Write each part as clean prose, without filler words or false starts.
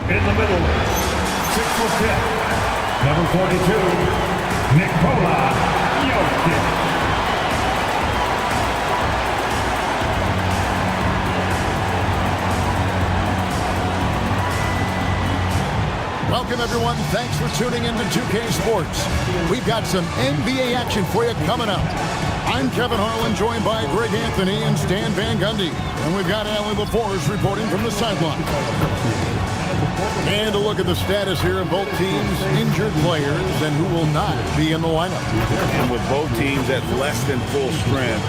In the middle, 6'10", number 42, Nikola Jokic. Welcome, everyone. Thanks for tuning in to 2K Sports. We've got some NBA action for you coming up. I'm Kevin Harlan, joined by Greg Anthony and Stan Van Gundy. And we've got Allie LaForce reporting from the sideline. And a look at the status here of both teams' injured players and who will not be in the lineup. And with both teams at less than full strength,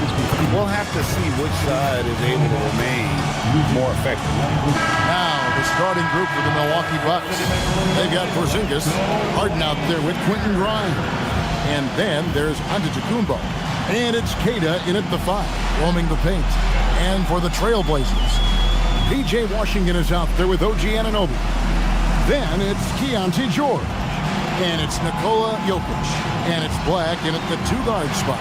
we'll have to see which side is able to remain more effective. Now, the starting group for the Milwaukee Bucks. They've got Porzingis, Harden out there with Quentin Grimes. And then there's Antetokounmpo. And it's Queta in at the 5, roaming the paint. And for the Trailblazers, P.J. Washington is out there with OG Anunoby. Then it's Keontae George. And it's Nikola Jokic. And it's Black in at the 2-guard spot.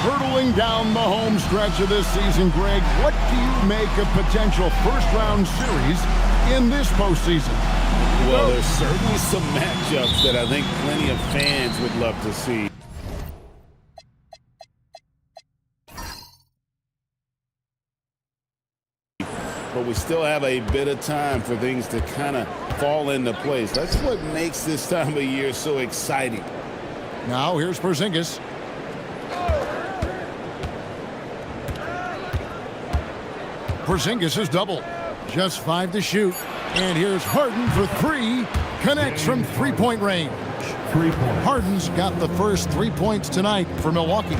Hurtling down the home stretch of this season, Greg, what do you make of potential first-round series in this postseason? Well, there's certainly some matchups that I think plenty of fans would love to see. But we still have a bit of time for things to kind of fall into place. That's what makes this time of year so exciting. Now here's Porzingis. Porzingis is double. Just 5 to shoot. And here's Harden for 3. Connects from three-point range. 3 points. Harden's got the first 3 points tonight for Milwaukee.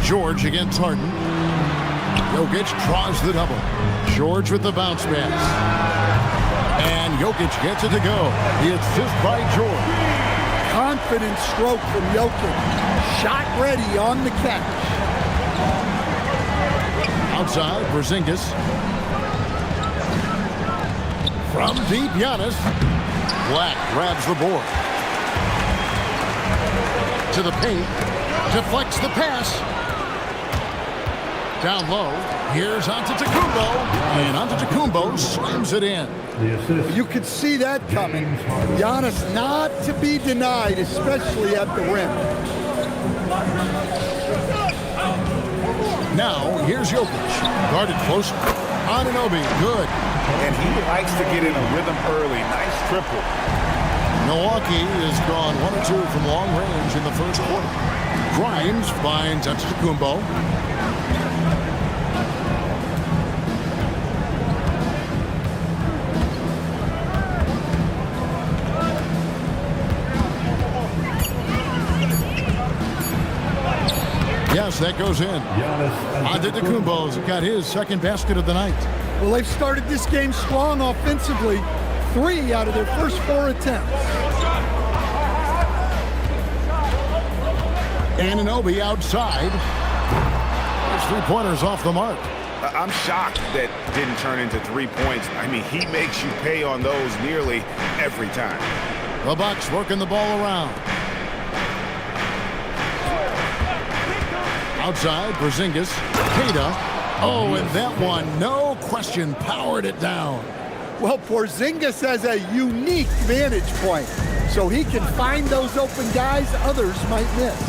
George against Harden. Jokic draws the double. George with the bounce pass. And Jokic gets it to go. The assist by George. Confident stroke from Jokic. Shot ready on the catch. Outside, Porzingis. From deep, Giannis. Black grabs the board. To the paint. Deflects the pass. Down low. Here's Antetokounmpo. And Antetokounmpo slams it in. The assist. You could see that coming. Giannis not to be denied, especially at the rim. Now, here's Jokic. Guarded close. Anunoby, good. And he likes to get in a rhythm early. Nice triple. Milwaukee has gone 1 or 2 from long range in the first quarter. Grimes finds Antetokounmpo. Yes, that goes in. Antetokounmpo's got his second basket of the night. Well, they've started this game strong offensively. 3 out of their first 4 attempts. Anunoby outside. His three-pointers off the mark. I'm shocked that didn't turn into 3 points. I mean, he makes you pay on those nearly every time. The Bucks working the ball around. Outside, Porzingis. Queta. Oh, and that one, no question, powered it down. Well, Porzingis has a unique vantage point, so he can find those open guys others might miss.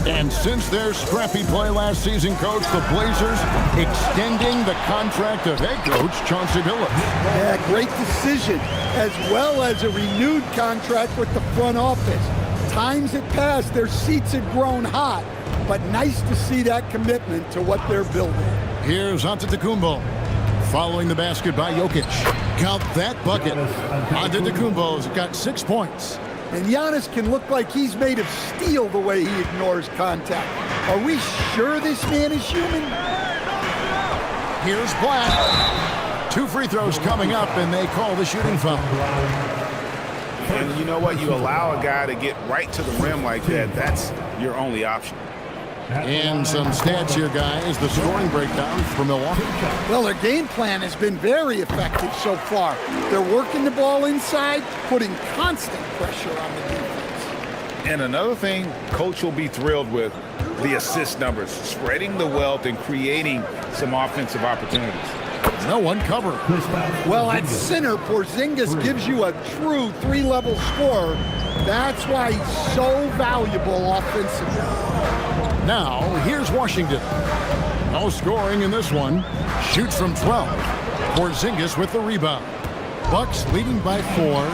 And since their scrappy play last season, Coach, the Blazers extending the contract of head coach Chauncey Billups. Yeah, great decision, as well as a renewed contract with the front office. Times had passed, their seats had grown hot, but nice to see that commitment to what they're building. Here's Antetokounmpo. Following the basket by Jokic. Count that bucket. Antetokounmpo's got 6 points. And Giannis can look like he's made of steel the way he ignores contact. Are we sure this man is human? Here's Black. 2 free throws coming up, and they call the shooting foul. And you know what? You allow a guy to get right to the rim like that. That's your only option. And some stats here, guys. The scoring breakdown for Milwaukee. Well, their game plan has been very effective so far. They're working the ball inside, putting constant pressure on the defense. And another thing Coach will be thrilled with, the assist numbers, spreading the wealth and creating some offensive opportunities. No one covering. Well, at center, Porzingis gives you a true three-level score. That's why he's so valuable offensively. Now, here's Washington. No scoring in this one. Shoots from 12. Porzingis with the rebound. Bucks leading by 4.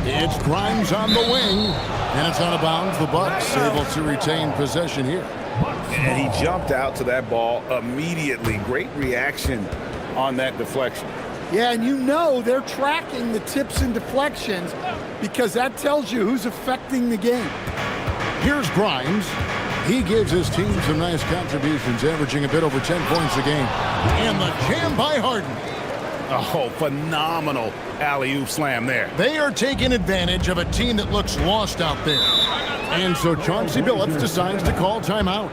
It's Grimes on the wing. And it's out of bounds. The Bucks able to retain possession here. And he jumped out to that ball immediately. Great reaction on that deflection. Yeah, and you know they're tracking the tips and deflections because that tells you who's affecting the game. Here's Grimes. He gives his team some nice contributions, averaging a bit over 10 points a game. And the jam by Harden. Oh, phenomenal alley-oop slam there. They are taking advantage of a team that looks lost out there. And so Chauncey Billups decides to call timeout.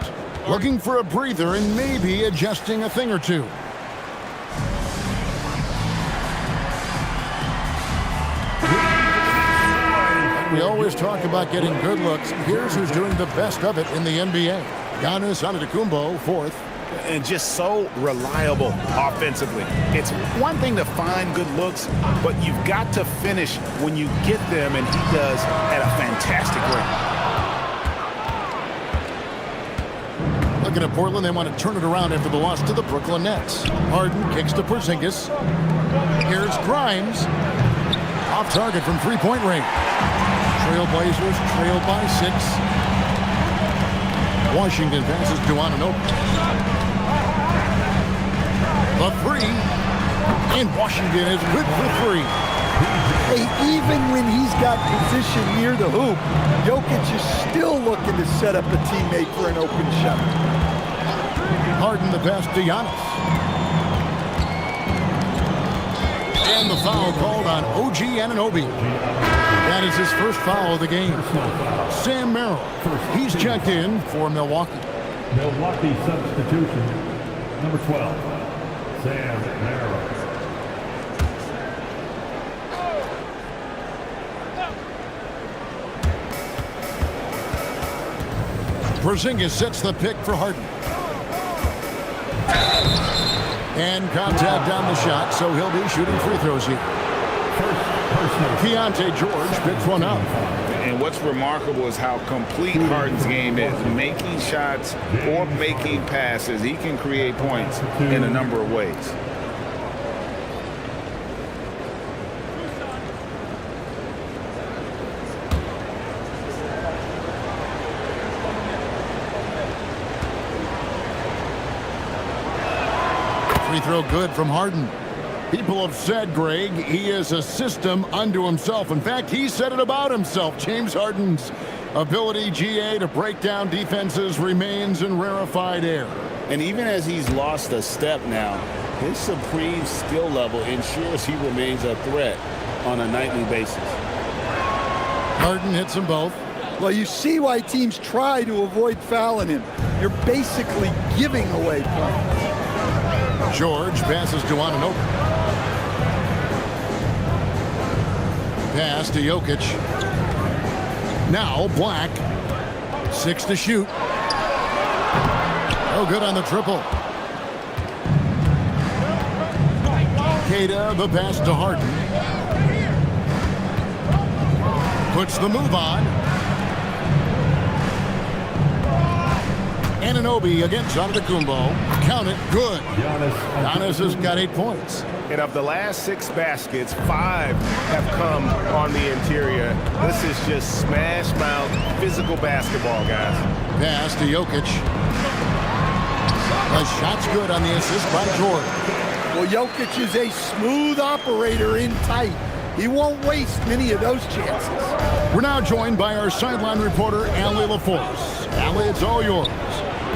Looking for a breather and maybe adjusting a thing or two. We always talk about getting good looks. Here's who's doing the best of it in the NBA. Giannis Antetokounmpo, 4th. And just so reliable offensively. It's one thing to find good looks, but you've got to finish when you get them, and he does at a fantastic rate. Looking at Portland, they want to turn it around after the loss to the Brooklyn Nets. Harden kicks to Porzingis. Here's Grimes. Off target from three-point range. Trailblazers trailed by 6. Washington passes to Anunoby. The 3. And Washington is good for 3. Hey, even when he's got position near the hoop, Jokic is still looking to set up a teammate for an open shot. Harden the pass to Giannis. And the foul called on OG Anunoby. That is his first foul of the game. Sam Merrill, he's checked in for Milwaukee. Milwaukee substitution, number 12. Sam Merrill. Porzingis sets the pick for Harden. And contact on the shot, so he'll be shooting free throws here. Keontae George picks one up. And what's remarkable is how complete Harden's game is. Making shots or making passes, he can create points in a number of ways. Free throw good from Harden. People have said, Greg, he is a system unto himself. In fact, he said it about himself. James Harden's ability, GA, to break down defenses remains in rarefied air. And even as he's lost a step now, his supreme skill level ensures he remains a threat on a nightly basis. Harden hits them both. Well, you see why teams try to avoid fouling him. You're basically giving away points. George passes to Anunoby. Pass to Jokic. Now Black. 6 to shoot. Oh, good on the triple. Queta, the pass to Harden. Puts the move on. Anunoby against Antetokounmpo. Count it, good. Giannis has got 8 points. And of the last 6 baskets, 5 have come on the interior. This is just smash mouth physical basketball, guys. Pass to Jokic. The shot's good on the assist by George. Well, Jokic is a smooth operator in tight. He won't waste many of those chances. We're now joined by our sideline reporter, Allie LaForce. Allie, it's all yours.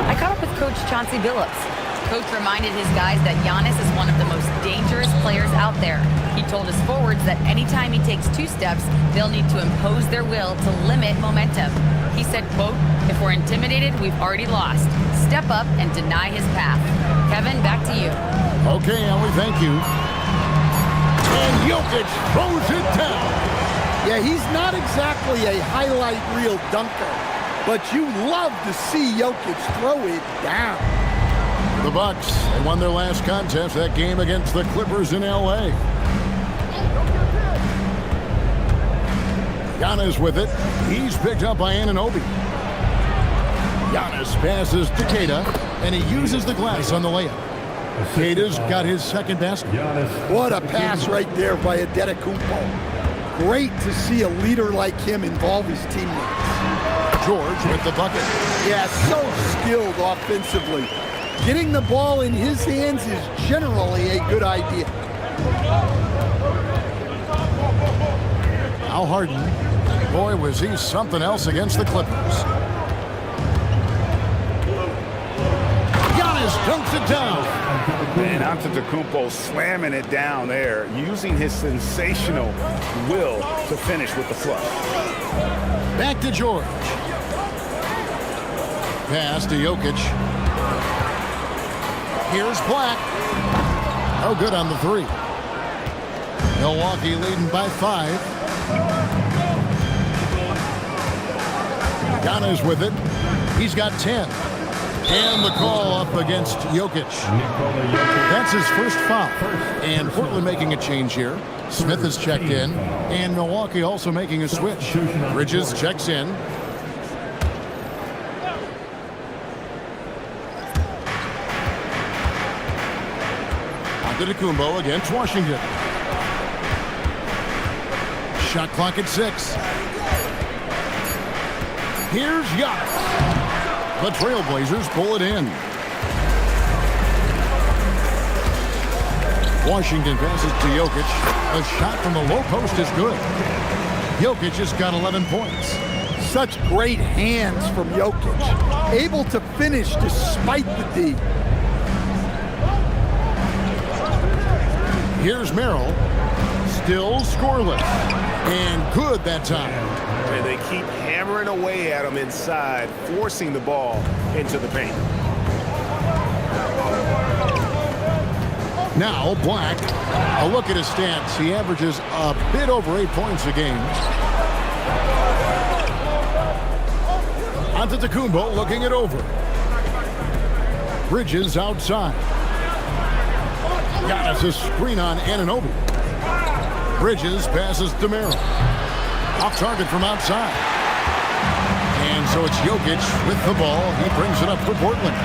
I caught up with Coach Chauncey Billups. Coach reminded his guys that Giannis is one of the most dangerous players out there. He told his forwards that anytime he takes 2 steps, they'll need to impose their will to limit momentum. He said, quote, "If we're intimidated, we've already lost. Step up and deny his path." Kevin, back to you. Okay, Allie, thank you. And Jokic throws it down. Yeah, he's not exactly a highlight reel dunker, but you love to see Jokic throw it down. The Bucks, they won their last contest, that game against the Clippers in L.A. Giannis with it. He's picked up by Anunoby. Giannis passes to Queta, and he uses the glass on the layup. Queta's got his second basket. What a pass right there by Antetokounmpo. Great to see a leader like him involve his teammates. George with the bucket. Yeah, so skilled offensively. Getting the ball in his hands is generally a good idea. Al Harden. Boy, was he something else against the Clippers. Giannis dunks it down. And Antetokounmpo slamming it down there, using his sensational will to finish with the flush. Back to George. Pass to Jokic. Here's Black. No good on the three. Milwaukee leading by 5. Giannis with it. He's got 10. And the call up against Jokic. That's his first foul. And Portland making a change here. Smith has checked in. And Milwaukee also making a switch. Bridges checks in. Antetokounmpo against Washington. Shot clock at 6. Here's Giannis. The Trailblazers pull it in. Washington passes to Jokic. A shot from the low post is good. Jokic has got 11 points. Such great hands from Jokic. Able to finish despite the D. Here's Merrill. Still scoreless. And good that time. And they keep hammering away at him inside, forcing the ball into the paint. Now Black. A look at his stats. He averages a bit over 8 points a game. Antetokounmpo looking it over. Bridges outside. Giannis a screen on Anunoby. Bridges passes to Merrill. Off target from outside. And so it's Jokic with the ball. He brings it up for Portland.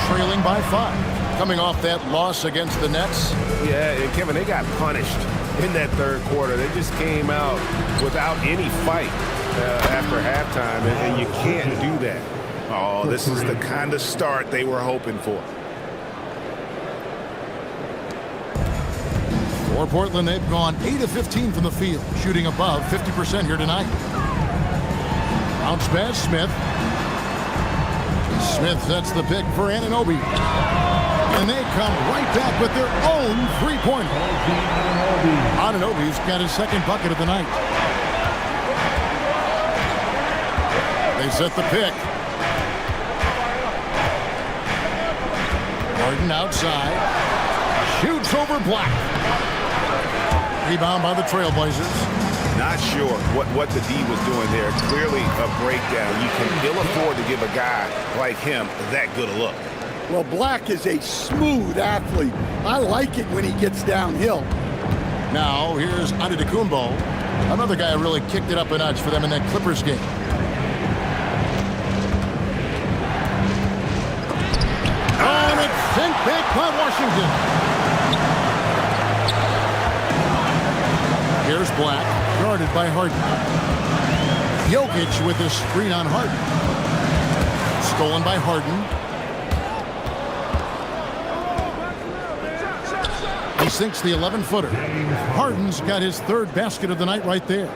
Trailing by 5. Coming off that loss against the Nets. Yeah, and Kevin, they got punished in that third quarter. They just came out without any fight after halftime, and you can't do that. Oh, this is the kind of start they were hoping for. For Portland, they've gone 8 of 15 from the field, shooting above 50% here tonight. Bounce pass, Smith. Smith sets the pick for Anunoby. And they come right back with their own three-pointer. Anunoby's got his second bucket of the night. They set the pick. Harden outside. Shoots over Black. Rebound by the Trailblazers. Not sure what the D was doing there. Clearly a breakdown. You can ill afford to give a guy like him that good a look. Well, Black is a smooth athlete. I like it when he gets downhill. Now here's Antetokounmpo. Another guy who really kicked it up a notch for them in that Clippers game. And it's sent back by Washington. Here's Black, guarded by Harden. Jokic with his screen on Harden. Stolen by Harden. He sinks the 11-footer. Harden's got his third basket of the night right there.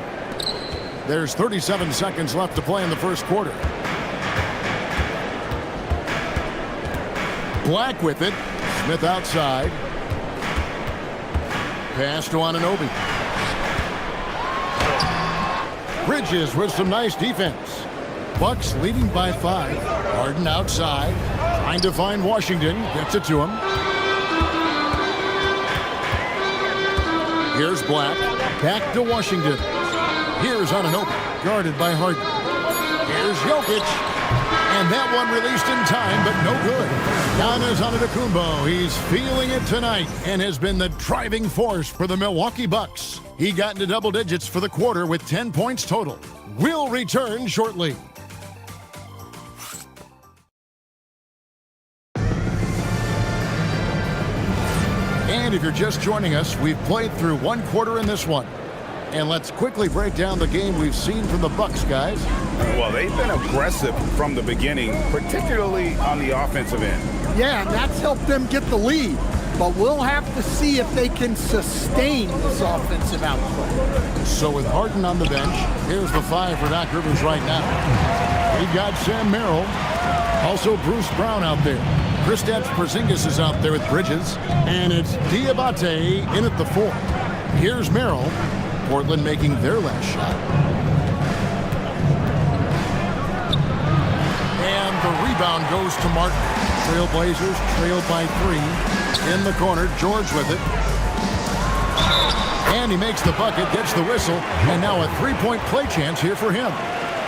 There's 37 seconds left to play in the first quarter. Black with it. Smith outside. Pass to Anunoby. Bridges with some nice defense. Bucks leading by 5. Harden outside. Trying to find Washington. Gets it to him. Here's Black. Back to Washington. Here's Anunoby. Guarded by Harden. Here's Jokic. And that one released in time, but no good. Giannis Antetokounmpo, he's feeling it tonight and has been the driving force for the Milwaukee Bucks. He got into double digits for the quarter with 10 points total. We'll return shortly. And if you're just joining us, we've played through one quarter in this one. And let's quickly break down the game we've seen from the Bucks, guys. Well, they've been aggressive from the beginning, particularly on the offensive end. Yeah, and that's helped them get the lead. But we'll have to see if they can sustain this offensive output. So with Harden on the bench, here's the five for Doc Rivers right now. We've got Sam Merrill, also Bruce Brown out there. Kristaps Porzingis is out there with Bridges, and it's Diabate in at the 4. Here's Merrill. Portland making their last shot. And the rebound goes to Martin. Trailblazers trailed by 3. In the corner, George with it. And he makes the bucket, gets the whistle, and now a 3-point play chance here for him.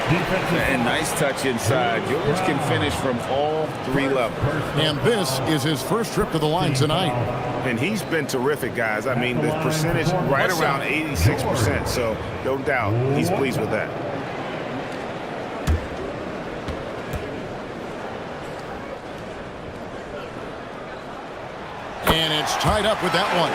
And nice touch inside. George can finish from all 3 levels. And this is his first trip to the line tonight. And he's been terrific, guys. I mean, the percentage right around 86%, so no doubt he's pleased with that. And it's tied up with that one.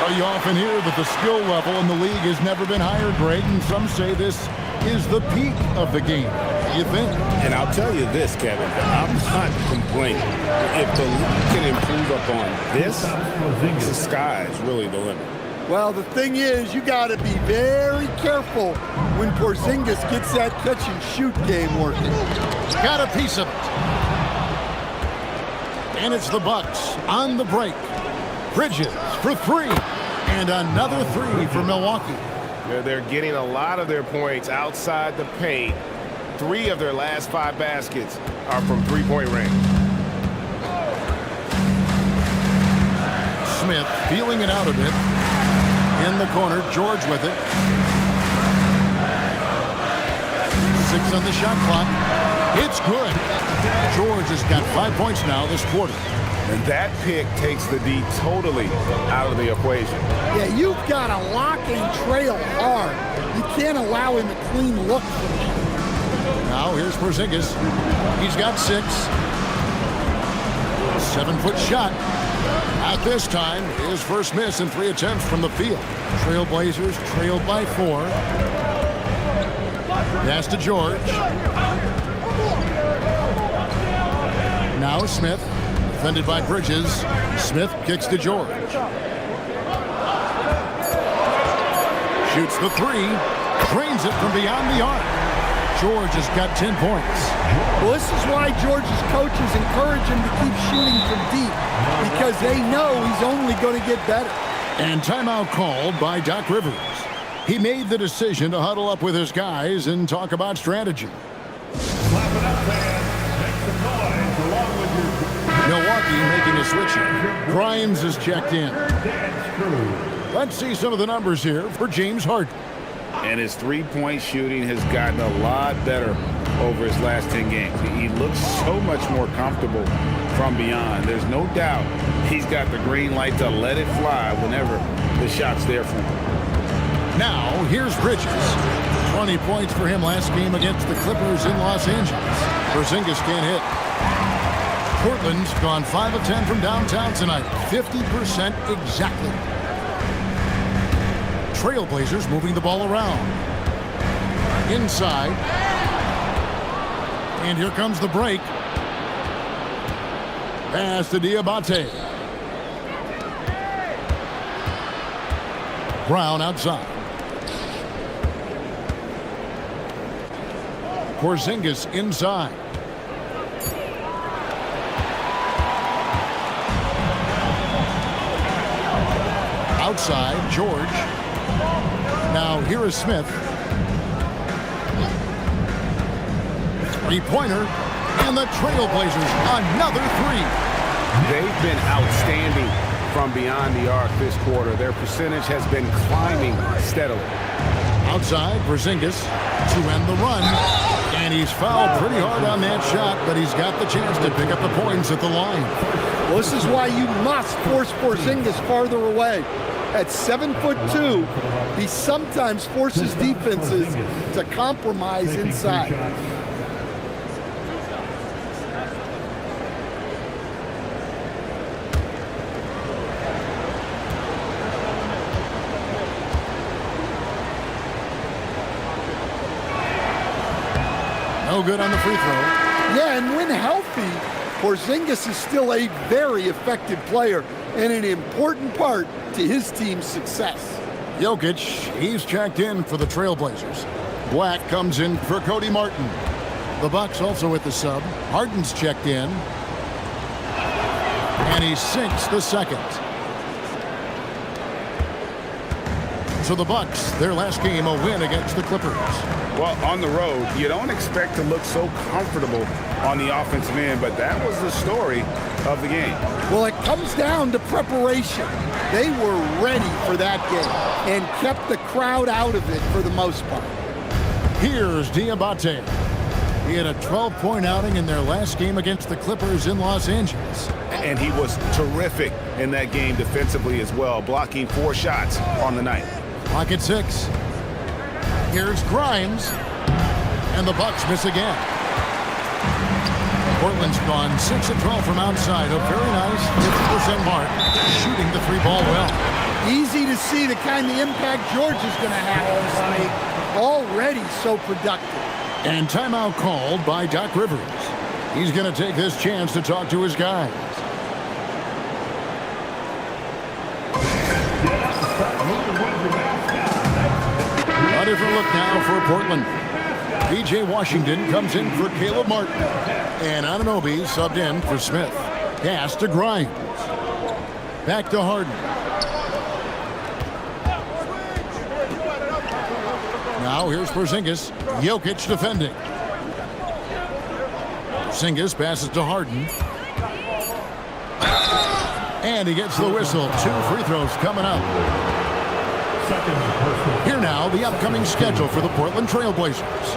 Well, you often hear that the skill level in the league has never been higher, Greg, and some say this is the peak of the game. What do you think? And I'll tell you this, Kevin, I'm not complaining. If the league can improve upon this, the sky's really the limit. Well, the thing is, you got to be very careful when Porzingis gets that catch-and-shoot game working. Got a piece of it. And it's the Bucks on the break. Bridges for 3. And another 3 for Milwaukee. They're getting a lot of their points outside the paint. 3 of their last 5 baskets are from three-point range. Smith feeling it out a bit. In the corner, George with it. 6 on the shot clock. It's good. George has got 5 points now this quarter. And that pick takes the D totally out of the equation. Yeah, you've got to lock and trail hard. You can't allow him a clean look from that. Now here's Porzingis. He's got 6. 7-foot shot. At this time, his first miss in 3 attempts from the field. Trailblazers trailed by 4. Pass to George. Now Smith. Defended by Bridges. Smith kicks to George. Shoots the 3. Drains it from beyond the arc. George has got 10 points. Well, this is why George's coaches encourage him to keep shooting from deep, because they know he's only going to get better. And timeout called by Doc Rivers. He made the decision to huddle up with his guys and talk about strategy. Clap it up, fans. Make some noise along with your... Milwaukee making a switch here. Grimes is checked in. Let's see some of the numbers here for James Harden. And his three-point shooting has gotten a lot better over his last 10 games. He looks so much more comfortable from beyond. There's no doubt he's got the green light to let it fly whenever the shot's there for him. Now, here's Bridges. 20 points for him last game against the Clippers in Los Angeles. Porzingis can't hit. Portland's gone 5 of 10 from downtown tonight. 50% exactly. Trailblazers moving the ball around. Inside. And here comes the break. Pass to Diabate. Brown outside. Porzingis inside. Outside, George. Now here is Smith. Three-pointer, and the Trailblazers another 3. They've been outstanding from beyond the arc this quarter. Their percentage has been climbing steadily. Outside, Porzingis to end the run. And he's fouled pretty hard on that shot, but he's got the chance to pick up the points at the line. Well, this is why you must force Porzingis farther away. At 7'2", he sometimes forces defenses to compromise inside. No good on the free throw. Yeah, and when healthy, Porzingis is still a very effective player and an important part to his team's success. Jokic, he's checked in for the Trailblazers. Black comes in for Cody Martin. The Bucks also with the sub. Harden's checked in. And he sinks the second. So the Bucks, their last game, a win against the Clippers. Well, on the road, you don't expect to look so comfortable on the offensive end, but that was the story of the game. Well, it comes down to preparation. They were ready for that game and kept the crowd out of it for the most part. Here's Diabate. He had a 12-point outing in their last game against the Clippers in Los Angeles. And he was terrific in that game defensively as well, blocking 4 shots on the night. Clock at 6. Here's Grimes. And the Bucks miss again. Portland's gone 6 of 12 from outside. A very nice 50% mark. Shooting the 3-ball well. Easy to see the kind of impact George is going to have tonight. Already so productive. And timeout called by Doc Rivers. He's going to take this chance to talk to his guys. A different look now for Portland. P.J. Washington comes in for Caleb Martin. And Anunoby subbed in for Smith. Pass to Grimes. Back to Harden. Now here's Porzingis. Jokic defending. Porzingis passes to Harden. And he gets the whistle. 2 free throws coming up. Here now, the upcoming schedule for the Portland Trailblazers.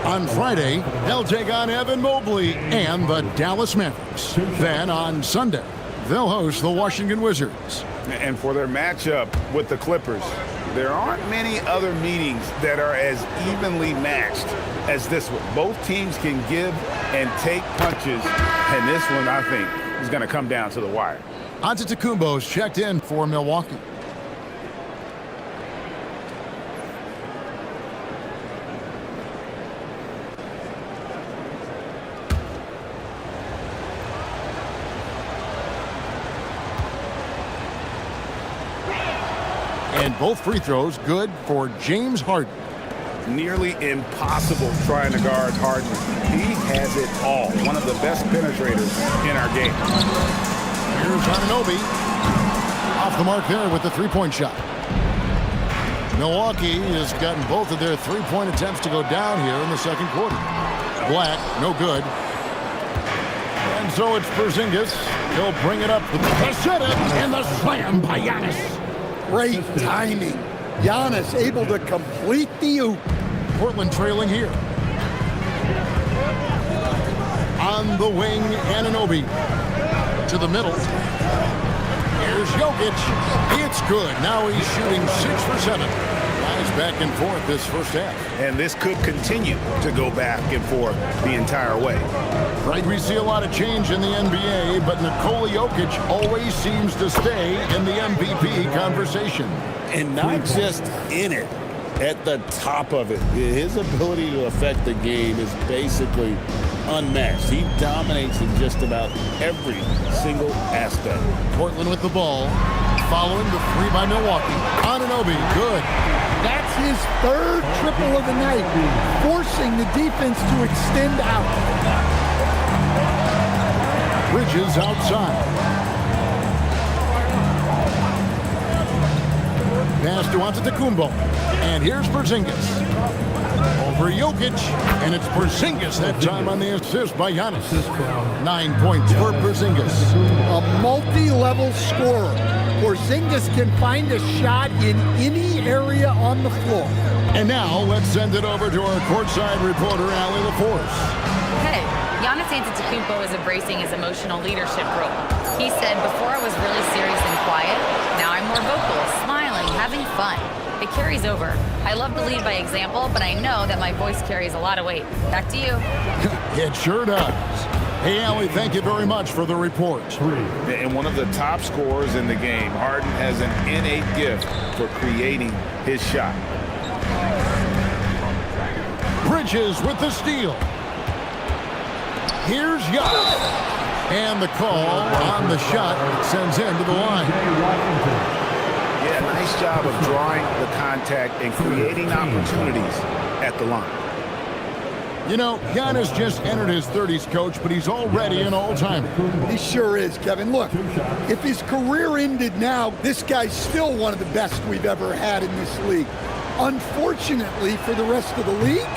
On Friday, they'll take on Evan Mobley and the Dallas Mavericks. Then on Sunday, they'll host the Washington Wizards. And for their matchup with the Clippers, there aren't many other meetings that are as evenly matched as this one. Both teams can give and take punches, and this one, I think, is going to come down to the wire. Antetokounmpo's checked in for Milwaukee. And both free throws good for James Harden. Nearly impossible trying to guard Harden. He has it all. One of the best penetrators in our game. Here's Anunoby. Off the mark there with the three-point shot. Milwaukee has gotten both of their three-point attempts to go down here in the second quarter. Black, no good. And so it's Porzingis. He'll bring it up with the Pacetta and the slam by Giannis. Great timing. Giannis able to complete the oop. Portland trailing here. On the wing, Anunoby. To the middle. Here's Jokic. It's good. Now he's shooting 6 for 7. Nice back and forth this first half. And this could continue to go back and forth the entire way. Right, we see a lot of change in the NBA, but Nikola Jokic always seems to stay in the MVP conversation. And not just in it, at the top of it. His ability to affect the game is basically unmatched. He dominates in just about every single aspect. Portland with the ball, following the 3 by Milwaukee. Anunoby, good. That's his 3rd triple of the night, forcing the defense to extend out. Bridges outside. Pass to Antetokounmpo. And here's Porzingis. Over Jokic. And it's Porzingis that time on the assist by Giannis. 9 points for Porzingis. A multi-level scorer. Porzingis can find a shot in any area on the floor. And now let's send it over to our courtside reporter, Allie LaForce. Hey, Giannis Antetokounmpo is embracing his emotional leadership role. He said, before I was really serious and quiet, now I'm more vocal, smiling, having fun. It carries over. I love to lead by example, but I know that my voice carries a lot of weight. Back to you. It sure does. Hey, Allie, thank you very much for the report. And one of the top scorers in the game, Harden has an innate gift for creating his shot. Bridges with the steal. Here's Giannis. And the call on the shot sends him to the line. Yeah, nice job of drawing the contact and creating opportunities at the line. You know, Giannis just entered his 30s, Coach, but he's already an all-timer. He sure is, Kevin. Look, if his career ended now, this guy's still one of the best we've ever had in this league. Unfortunately for the rest of the league,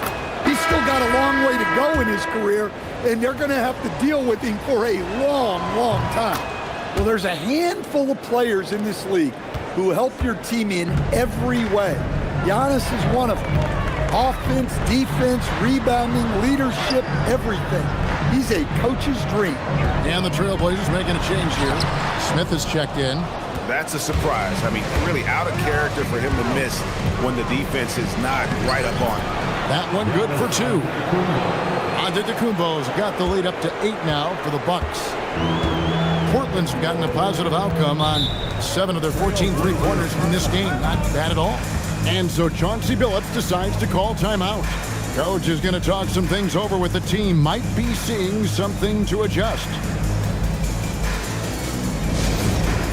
he's still got a long way to go in his career, and they're going to have to deal with him for a long, long time. Well, there's a handful of players in this league who help your team in every way. Giannis is one of them. Offense, defense, rebounding, leadership, everything. He's a coach's dream. And the Trailblazers making a change here. Smith has checked in. That's a surprise. I mean, really out of character for him to miss when the defense is not right up on him. That one good for 2. Antetokounmpo's got the lead up to 8 now for the Bucks. Portland's gotten a positive outcome on 7 of their 14 three-pointers in this game. Not bad at all. And so Chauncey Billups decides to call timeout. Coach is going to talk some things over with the team. Might be seeing something to adjust.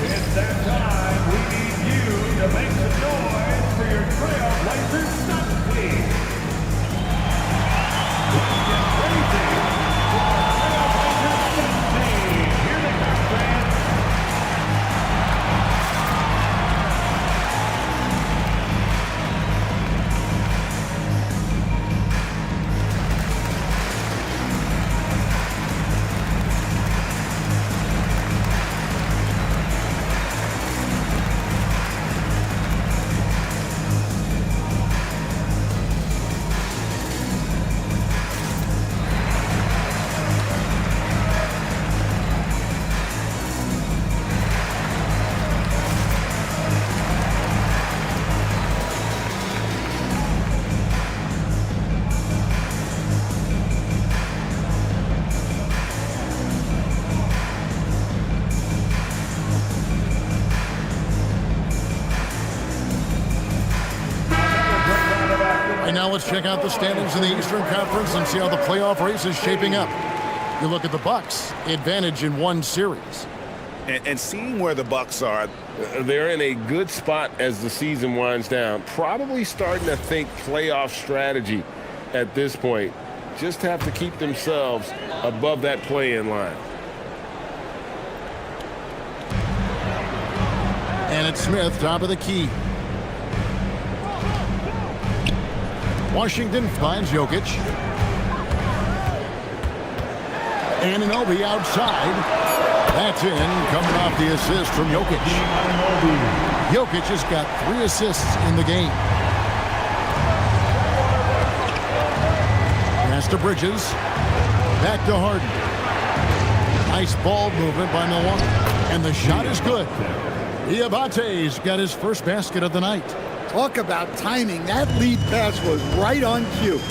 It's that time. We need you to make some noise for your Trailblazers soccer team. Get crazy for our Trailblazers soccer team. Here they come, fans. And now let's check out the standings in the Eastern Conference and see how the playoff race is shaping up. You look at the Bucks, advantage in 1 series. And seeing where the Bucks are, They're in a good spot as the season winds down. Probably starting to think playoff strategy at this point. Just have to keep themselves above that play-in line. And it's Smith, top of the key. Washington finds Jokic. Anunoby outside. That's in, coming off the assist from Jokic. Jokic has got 3 assists in the game. Pass to Bridges. Back to Harden. Nice ball movement by Milwaukee. And the shot is good. Diabate's got his first basket of the night. Talk about timing. That lead pass was right on cue.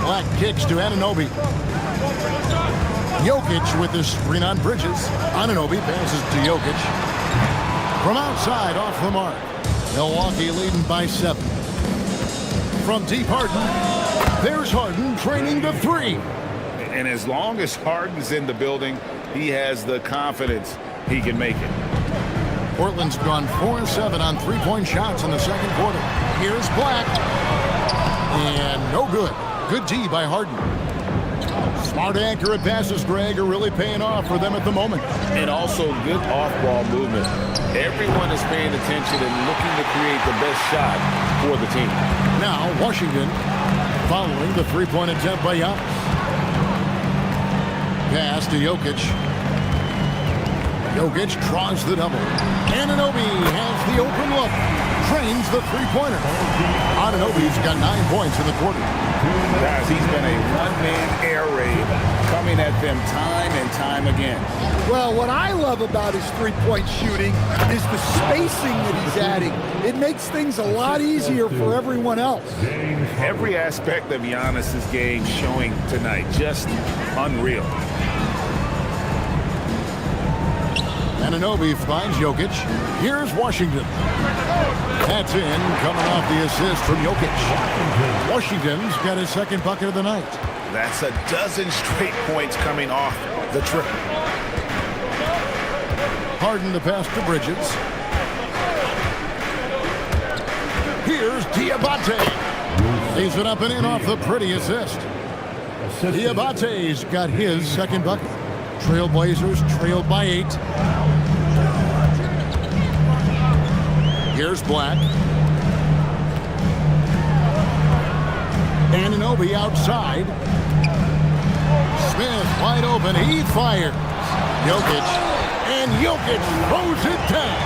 Black kicks to Anunoby. Jokic with the screen on Bridges. Anunoby passes to Jokic. From outside, off the mark. Milwaukee leading by 7. From deep, Harden. There's Harden training the 3. and as long as Harden's in the building, he has the confidence he can make it. Portland's gone 4-7 on three-point shots in the second quarter. Here's Black. And no good. Good D by Harden. Smart accurate passes, Greg, are really paying off for them at the moment. And also good off-ball movement. Everyone is paying attention and looking to create the best shot for the team. Now, Washington following the three-point attempt by Giannis. Pass to Jokic. Jokic draws the double. Anunoby has the open look. drains the three-pointer. Anunoby's got 9 points in the quarter. Guys, he's been a one-man air raid coming at them time and time again. Well, what I love about his three-point shooting is the spacing that he's adding. It makes things a lot easier for everyone else. Every aspect of Giannis's game showing tonight, just unreal. Anunoby finds Jokic. Here's Washington. That's in, coming off the assist from Jokic. Washington's got his second bucket of the night. That's a dozen straight points coming off the trip. Harden the pass to Bridges. Here's Diabate. Lays it up and in off the pretty assist. Diabate's got his second bucket. Trailblazers trailed by 8. Here's Black. Anunoby outside. Smith wide open. He fires. Jokic. And Jokic throws it down.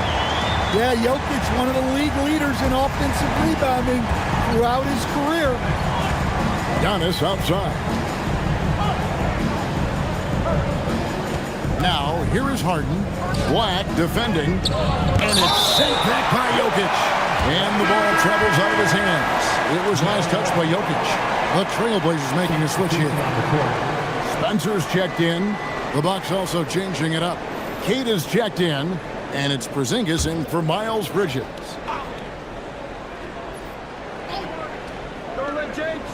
Yeah, Jokic, one of the league leaders in offensive rebounding throughout his career. Giannis outside. Now, here is Harden. Black defending. And it's sent back by Jokic. And the ball travels out of his hands. It was last touched by Jokic. The Trailblazers making a switch here. Spencer's checked in. The Bucks also changing it up. Kate is checked in. And it's Porzingis in for Miles Bridges.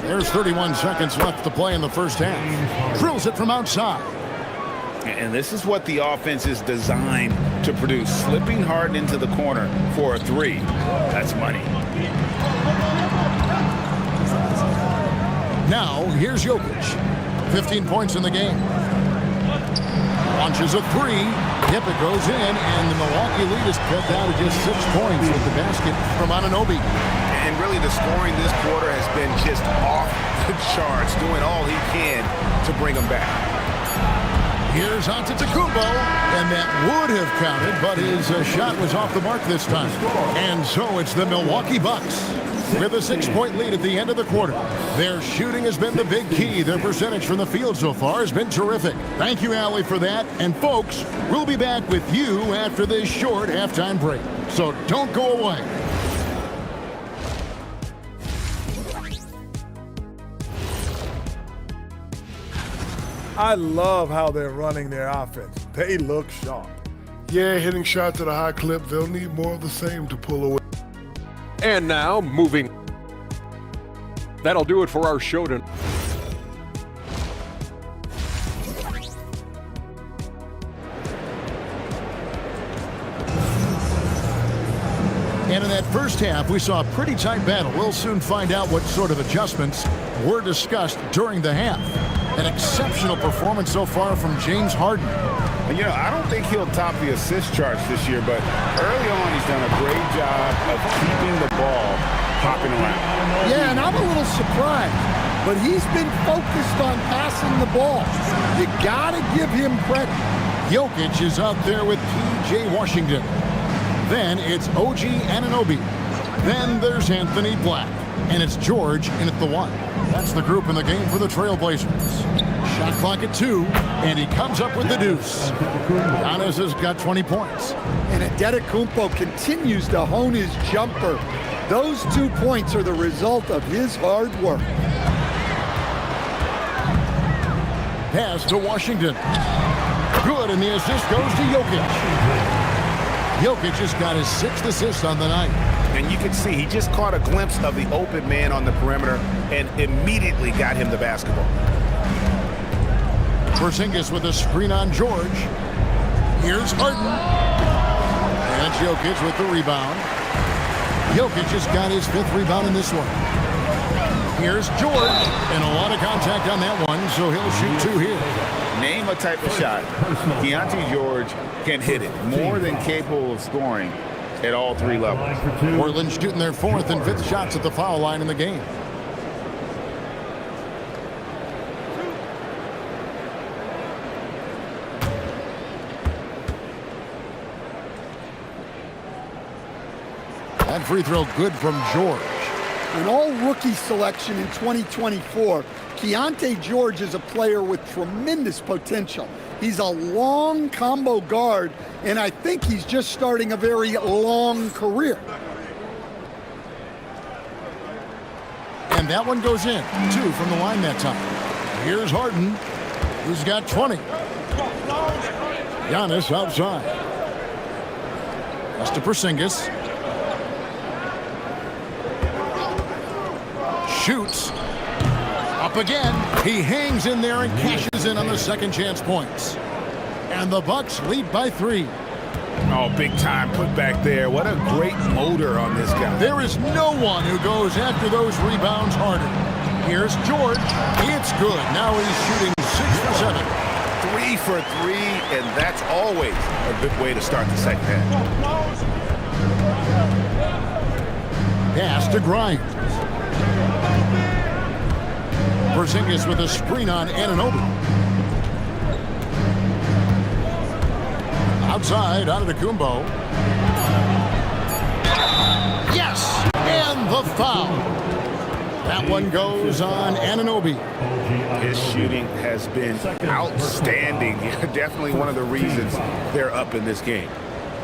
There's 31 seconds left to play in the first half. Drills it from outside. And this is what the offense is designed to produce. Slipping Harden into the corner for a three. That's money. Now, here's Jokic. 15 points in the game. Launches a three. Yep, it goes in, and the Milwaukee lead is cut down to just 6 points with the basket from Anunoby. And really the scoring this quarter has been just off the charts, doing all he can to bring them back. Here's Antetokounmpo, and that would have counted, but his shot was off the mark this time. And so it's the Milwaukee Bucks with a 6-point lead at the end of the quarter. Their shooting has been the big key. Their percentage from the field so far has been terrific. Thank you, Allie, for that. And folks, we'll be back with you after this short halftime break. So don't go away. I love how they're running their offense. They look sharp. Yeah, hitting shots at a high clip. They'll need more of the same to pull away. And now, moving. That'll do it for our show tonight. And in that first half, we saw a pretty tight battle. We'll soon find out what sort of adjustments were discussed during the half. An exceptional performance so far from James Harden. And, you know, I don't think he'll top the assist charts this year, but early on he's done a great job of keeping the ball hopping around. Yeah, and I'm a little surprised, but he's been focused on passing the ball. You gotta give him credit. Jokic is out there with P.J. Washington. Then it's OG Anunoby. Then there's Anthony Black. And it's George in at the 1. That's the group in the game for the Trailblazers. Shot clock at 2, and he comes up with the deuce. Giannis has got 20 points. And Antetokounmpo continues to hone his jumper. Those 2 points are the result of his hard work. Pass to Washington. Good, and the assist goes to Jokic. Jokic just got his 6th assist on the night. And you can see he just caught a glimpse of the open man on the perimeter and immediately got him the basketball. Porzingis with a screen on George. Here's Harden. And Jokic with the rebound. Jokic just got his 5th rebound in this one. Here's George. And a lot of contact on that one, so he'll shoot 2 here. Name a type of shot. Keontae George can hit it. More than capable of scoring at all 3 levels. Portland shooting their 4th and 5th shots at the foul line in the game. That free throw good from George. An all-rookie selection in 2024, Keontae George is a player with tremendous potential. He's a long combo guard, and I think he's just starting a very long career. And that one goes in. 2 from the line that time. Here's Harden, who's got 20. Giannis outside. That's to Porzingis. Shoots. Up again. He hangs in there and cashes in on the second chance points. And the Bucks lead by 3. Oh, big time put back there. What a great motor on this guy. There is no one who goes after those rebounds harder. Here's George. It's good. Now he's shooting 6 for 7. 3 for 3, and that's always a good way to start the second half. Pass to Grimes. Porzingis with a screen on Anunoby. Outside, Antetokounmpo. Yes! And the foul. That one goes on Anunoby. His shooting has been outstanding. Definitely one of the reasons they're up in this game.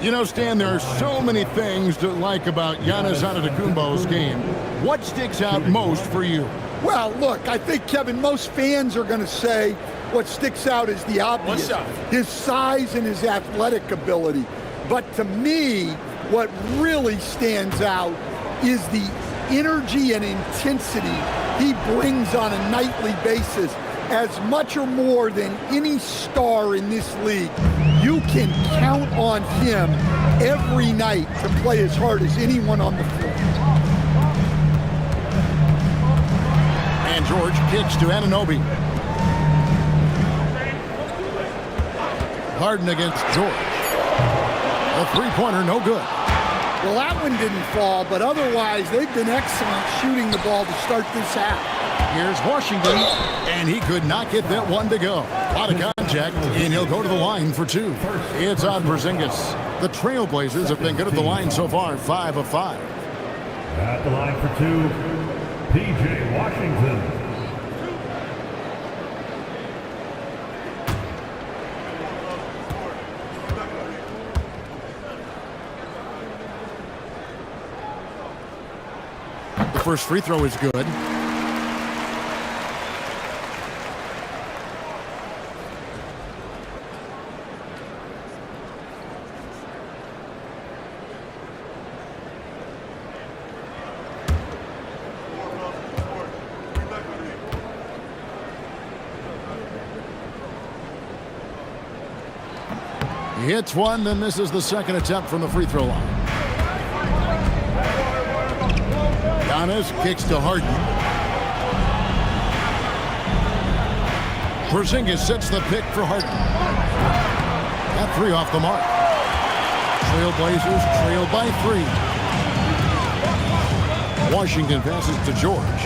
You know, Stan, there are so many things to like about Giannis Antetokounmpo's game. What sticks out most for you? Well, look, I think, Kevin, most fans are going to say what sticks out is the obvious, his size and his athletic ability. But to me, what really stands out is the energy and intensity he brings on a nightly basis. As much or more than any star in this league, you can count on him every night to play as hard as anyone on the floor. And George kicks to Anunoby. Harden against George. A three-pointer, no good. Well, that one didn't fall, but otherwise they've been excellent shooting the ball to start this half. Here's Washington, and he could not get that one to go. A lot of contact, and he'll go to the line for 2. It's on Porzingis. The Trailblazers have been good at the line so far, 5 of 5. At the line for 2, P.J. Washington. The first free throw is good. He hits one, then misses the second attempt from the free throw line. Giannis kicks to Harden. Porzingis sets the pick for Harden. That 3 off the mark. Trailblazers trail by 3. Washington passes to George.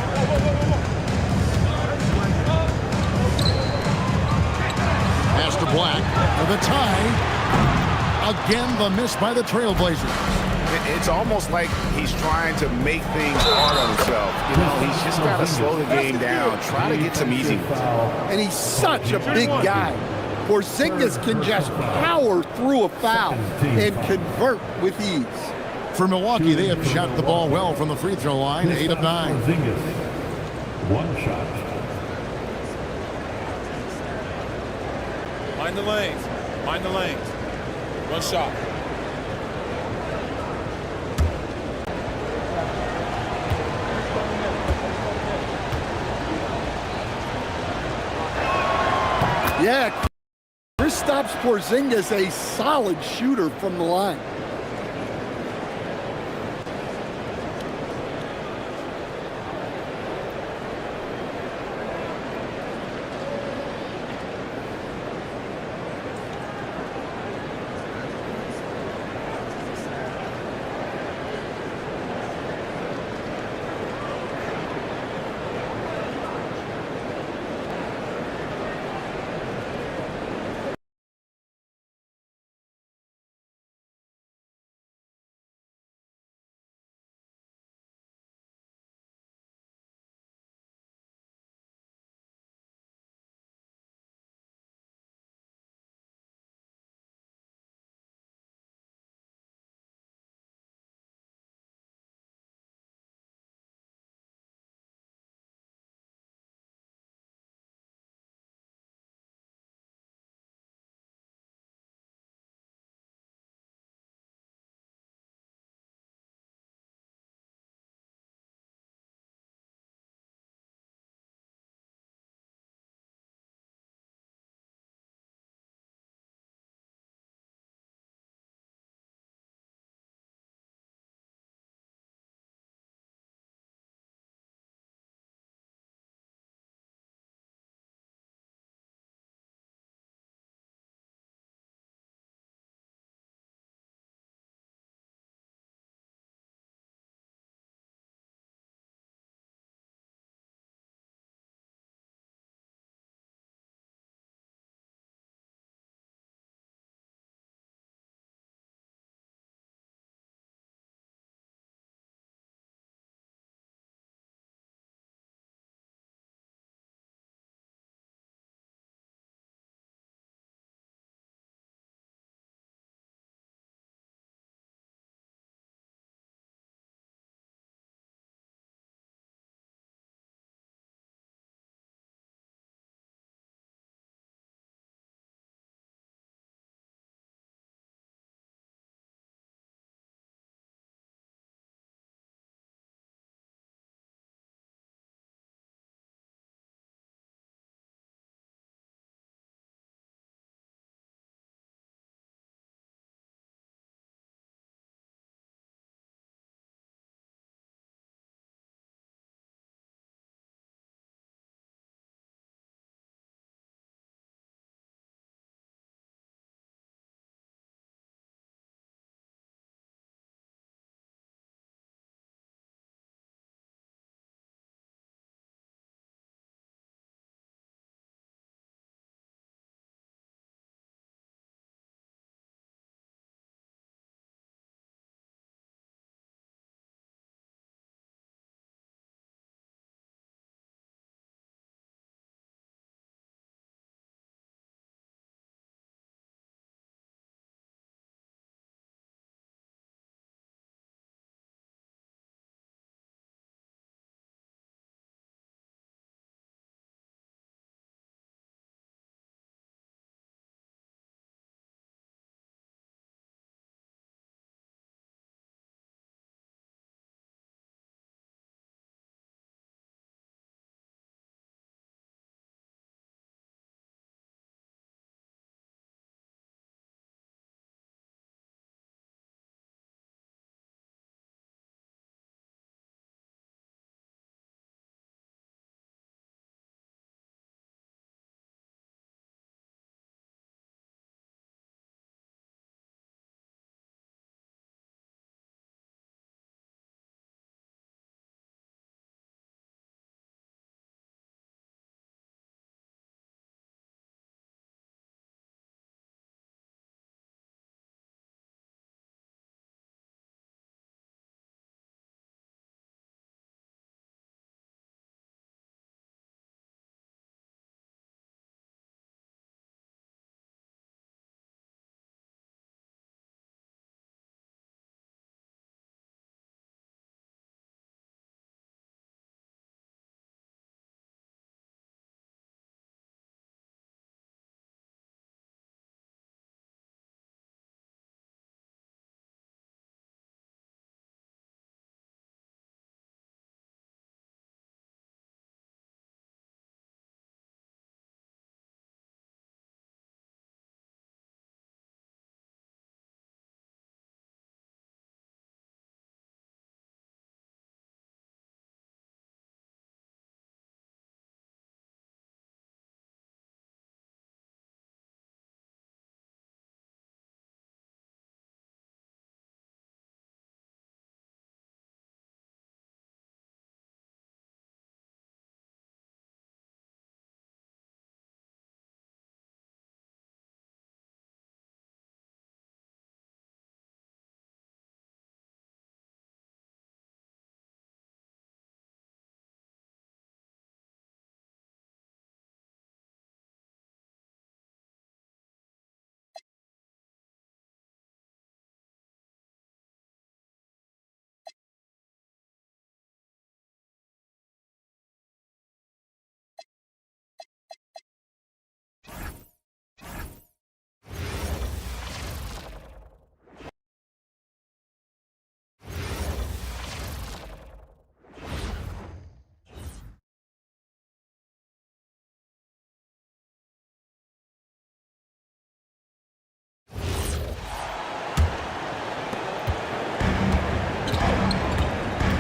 Pass to Black for the tie. Again, the miss by the Trailblazers. It's almost like he's trying to make things hard on himself. You know, he's just got to slow the game down, try to get some easy ones. And he's such a big guy. Porzingis can just power through a foul and convert with ease. For Milwaukee, they have shot the ball well from the free throw line, 8 of 9. One shot. Mind the lanes. Mind the lanes. One shot. Yeah, Kristaps Porzingis, a solid shooter from the line.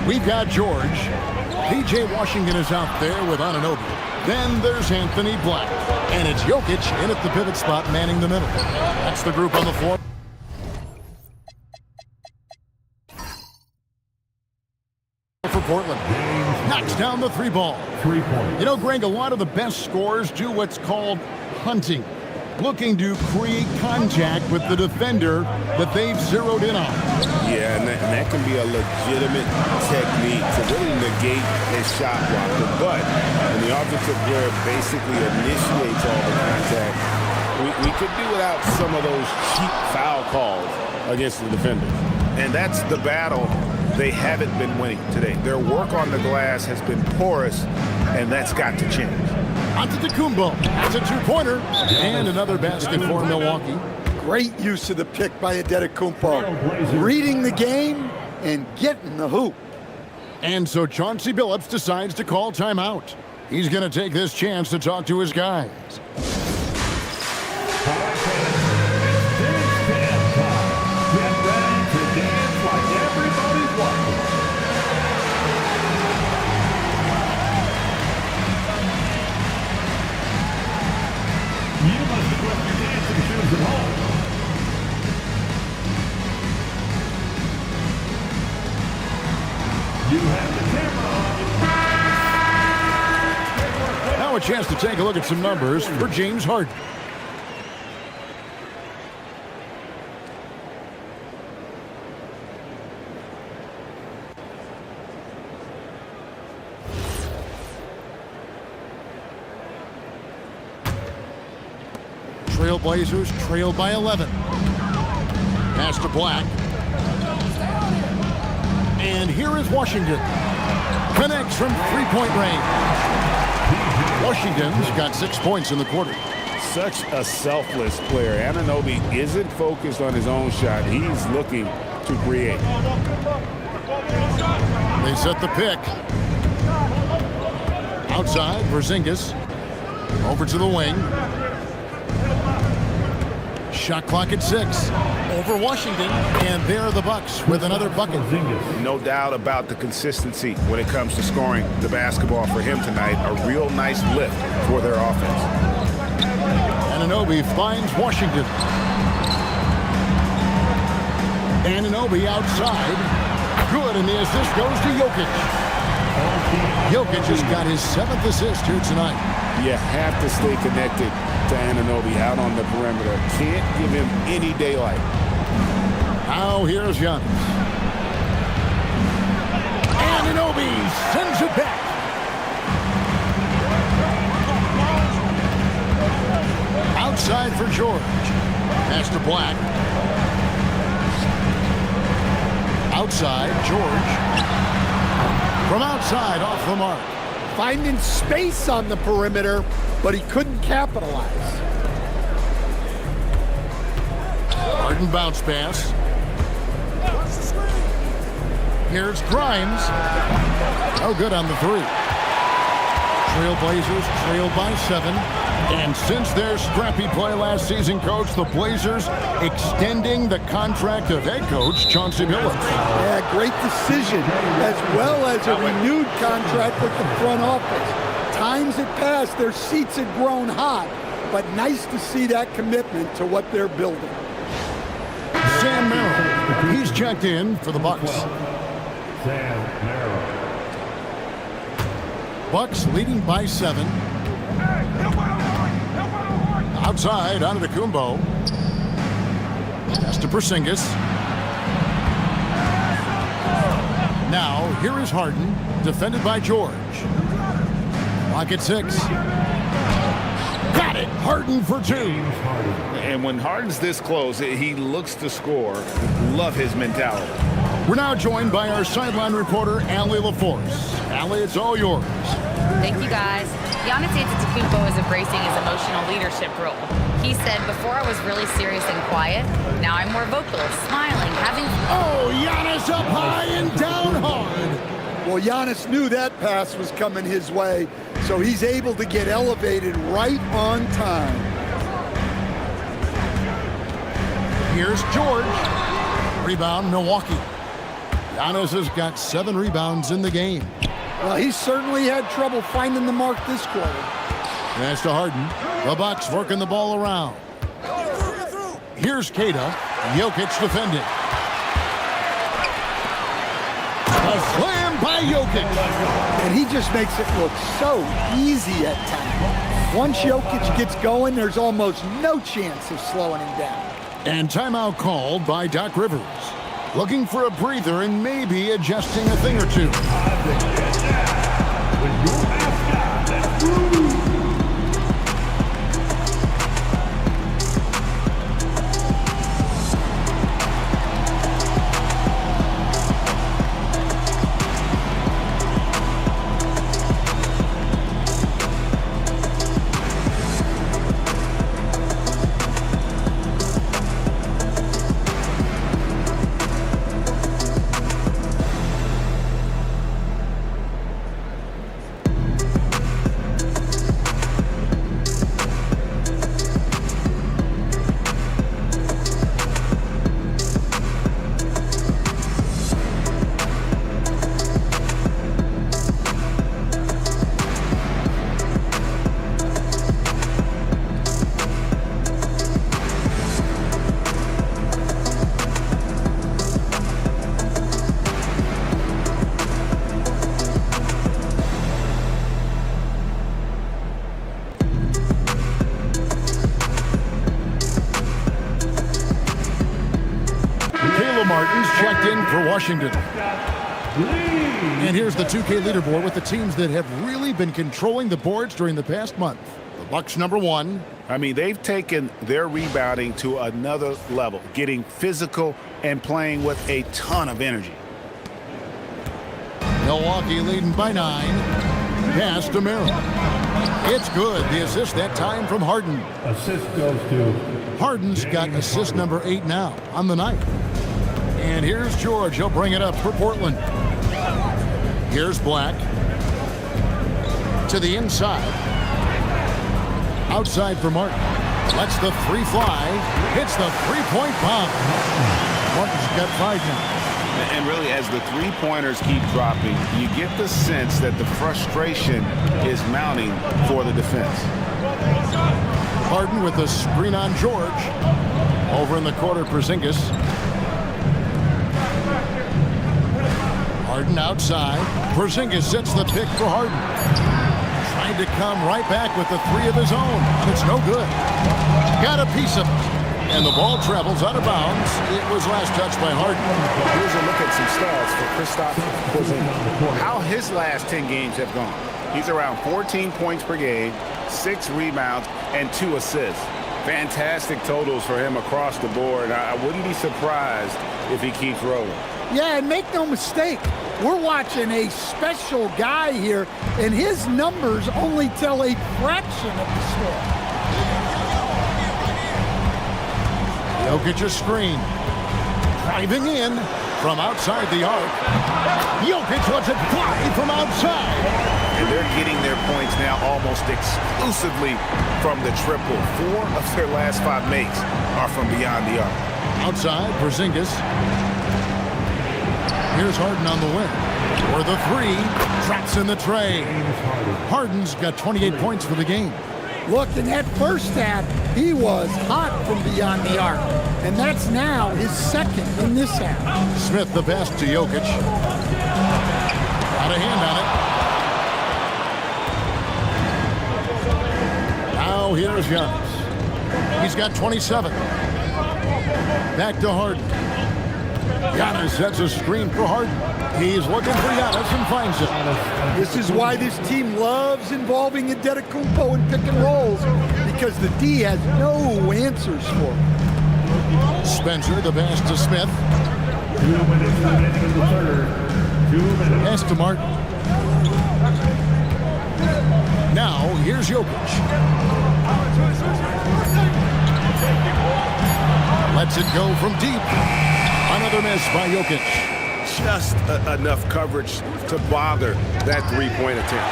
We've got George. P.J. Washington is out there with Anunoby. Then there's Anthony Black. And it's Jokic in at the pivot spot, manning the middle. That's the group on the floor. For Portland. Knocks down the three ball. 3 points. You know, Greg, a lot of the best scorers do what's called hunting. Looking to create contact with the defender that they've zeroed in on. Yeah, and that can be a legitimate technique to really negate a shot blocker. But when the offensive player basically initiates all the contact, we could do without some of those cheap foul calls against the defenders. And that's the battle they haven't been winning today. Their work on the glass has been porous, and that's got to change. Antetokounmpo. That's a two-pointer. And another basket for Milwaukee. Great use of the pick by Antetokounmpo. Reading the game and getting the hoop. And so Chauncey Billups decides to call timeout. He's going to take this chance to talk to his guys. Get ready to dance like everybody's watching. You must have left your dancing shoes at home. You have the camera on. Now a chance to take a look at some numbers for James Harden. Trailblazers trailed by 11. Pass to Black. And here is Washington. Connects from three-point range. Washington's got 6 points in the quarter. Such a selfless player. Anunoby isn't focused on his own shot. He's looking to create. They set the pick. Outside, Porzingis. Over to the wing. Shot clock at 6. Over Washington. And there are the Bucks with another bucket. No doubt about the consistency when it comes to scoring the basketball for him tonight. A real nice lift for their offense. Anunoby finds Washington. Anunoby outside. Good, and the assist goes to Jokic. Jokic has got his 7th assist here tonight. You have to stay connected to Anunoby out on the perimeter. Can't give him any daylight. Now here's Giannis. Anunoby sends it back. Outside for George. Pass to Black. Outside, George. From outside, off the mark. Finding space on the perimeter, but he couldn't capitalize. Harden bounce pass. Here's Grimes. Oh, good on the three. Trailblazers trailed by 7. And since their scrappy play last season, Coach, the Blazers extending the contract of head coach Chauncey Billups. Yeah, great decision, as well as a renewed contract with the front office. Times had passed, their seats had grown hot, but nice to see that commitment to what they're building. Sam Merrill, he's checked in for the Bucks. Sam Merrill. Bucks leading by 7. Outside, Antetokounmpo. Pass to Porzingis. Now, here is Harden, defended by George. Clock at 6. Got it! Harden for 2. And when Harden's this close, he looks to score. Love his mentality. We're now joined by our sideline reporter, Allie LaForce. Allie, it's all yours. Thank you, guys. Giannis Antetokounmpo is embracing his emotional leadership role. He said, before I was really serious and quiet, now I'm more vocal, smiling, having... Oh, Giannis up high and down hard. Well, Giannis knew that pass was coming his way, so he's able to get elevated right on time. Here's George. Rebound, Milwaukee. Giannis has got 7 rebounds in the game. Well, he certainly had trouble finding the mark this quarter. Pass to Harden. The Bucks working the ball around. Here's Queta. Jokic defending. A slam by Jokic. And he just makes it look so easy at times. Once Jokic gets going, there's almost no chance of slowing him down. And timeout called by Doc Rivers. Looking for a breather and maybe adjusting a thing or two. With your mascot, Drew. Martin's checked in for Washington. And here's the 2K leaderboard with the teams that have really been controlling the boards during the past month. The Bucks #1. I mean, they've taken their rebounding to another level, getting physical and playing with a ton of energy. Milwaukee leading by 9. Pass to Merrill. It's good. The assist that time from Harden. Assist goes to Harden's got assist number 8 now on the night. And here's George. He'll bring it up for Portland. Here's Black. To the inside. Outside for Martin. Lets the 3 fly. Hits the 3-point bomb. Martin's got 5 now. And really, as the three-pointers keep dropping, you get the sense that the frustration is mounting for the defense. Harden with the screen on George. Over in the corner, Porzingis. Harden outside. Porzingis sets the pick for Harden. Trying to come right back with the 3 of his own. And it's no good. Got a piece of it. And the ball travels out of bounds. It was last touched by Harden. Here's a look at some stats for Kristaps Porzingis. How his last 10 games have gone. He's around 14 points per game, 6 rebounds, and 2 assists. Fantastic totals for him across the board. I wouldn't be surprised if he keeps rolling. Yeah, and make no mistake, we're watching a special guy here, and his numbers only tell a fraction of the story. Jokic a screen. Driving in from outside the arc. Jokic lets it fly from outside. And they're getting their points now almost exclusively from the triple. 4 of their last 5 makes are from beyond the arc. Outside, Porzingis. Here's Harden on the wing. For the 3, traps in the tray. Harden's got 28 points for the game. Look, in that first half, he was hot from beyond the arc. And that's now his 2nd in this half. Smith the pass to Jokic. Got a hand on it. Now here's Giannis. He's got 27. Back to Harden. Giannis sets a screen for Harden. He's looking for Giannis and finds it. This is why this team loves involving Antetokounmpo in pick and rolls, because the D has no answers for him. Spencer, the pass to Smith. 2 minutes remaining in the third. 2 minutes. Pass to Martin. Now, here's Jokic. Lets it go from deep. Another miss by Jokic. Just enough coverage to bother that 3-point attempt.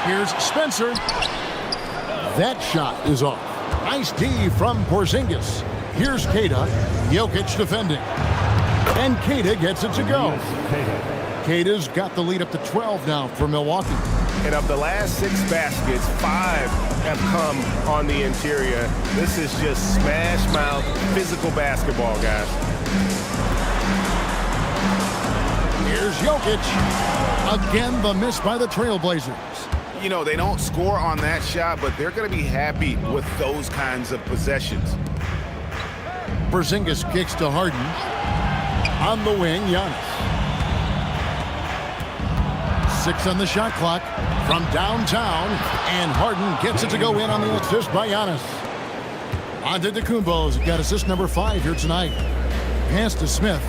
Here's Spencer. That shot is off. Nice D from Porzingis. Here's Queta. Jokic defending. And Queta gets it to go. Queta's got the lead up to 12 now for Milwaukee. And of the last 6 baskets, 5 have come on the interior. This is just smash mouth, physical basketball, guys. Here's Jokic. Again, the miss by the Trailblazers. You know, they don't score on that shot, but they're going to be happy with those kinds of possessions. Porzingis kicks to Harden. On the wing, Giannis. 6 on the shot clock from downtown, and Harden gets it to go in on the assist by Giannis. Antetokounmpo's got assist number 5 here tonight. Pass to Smith.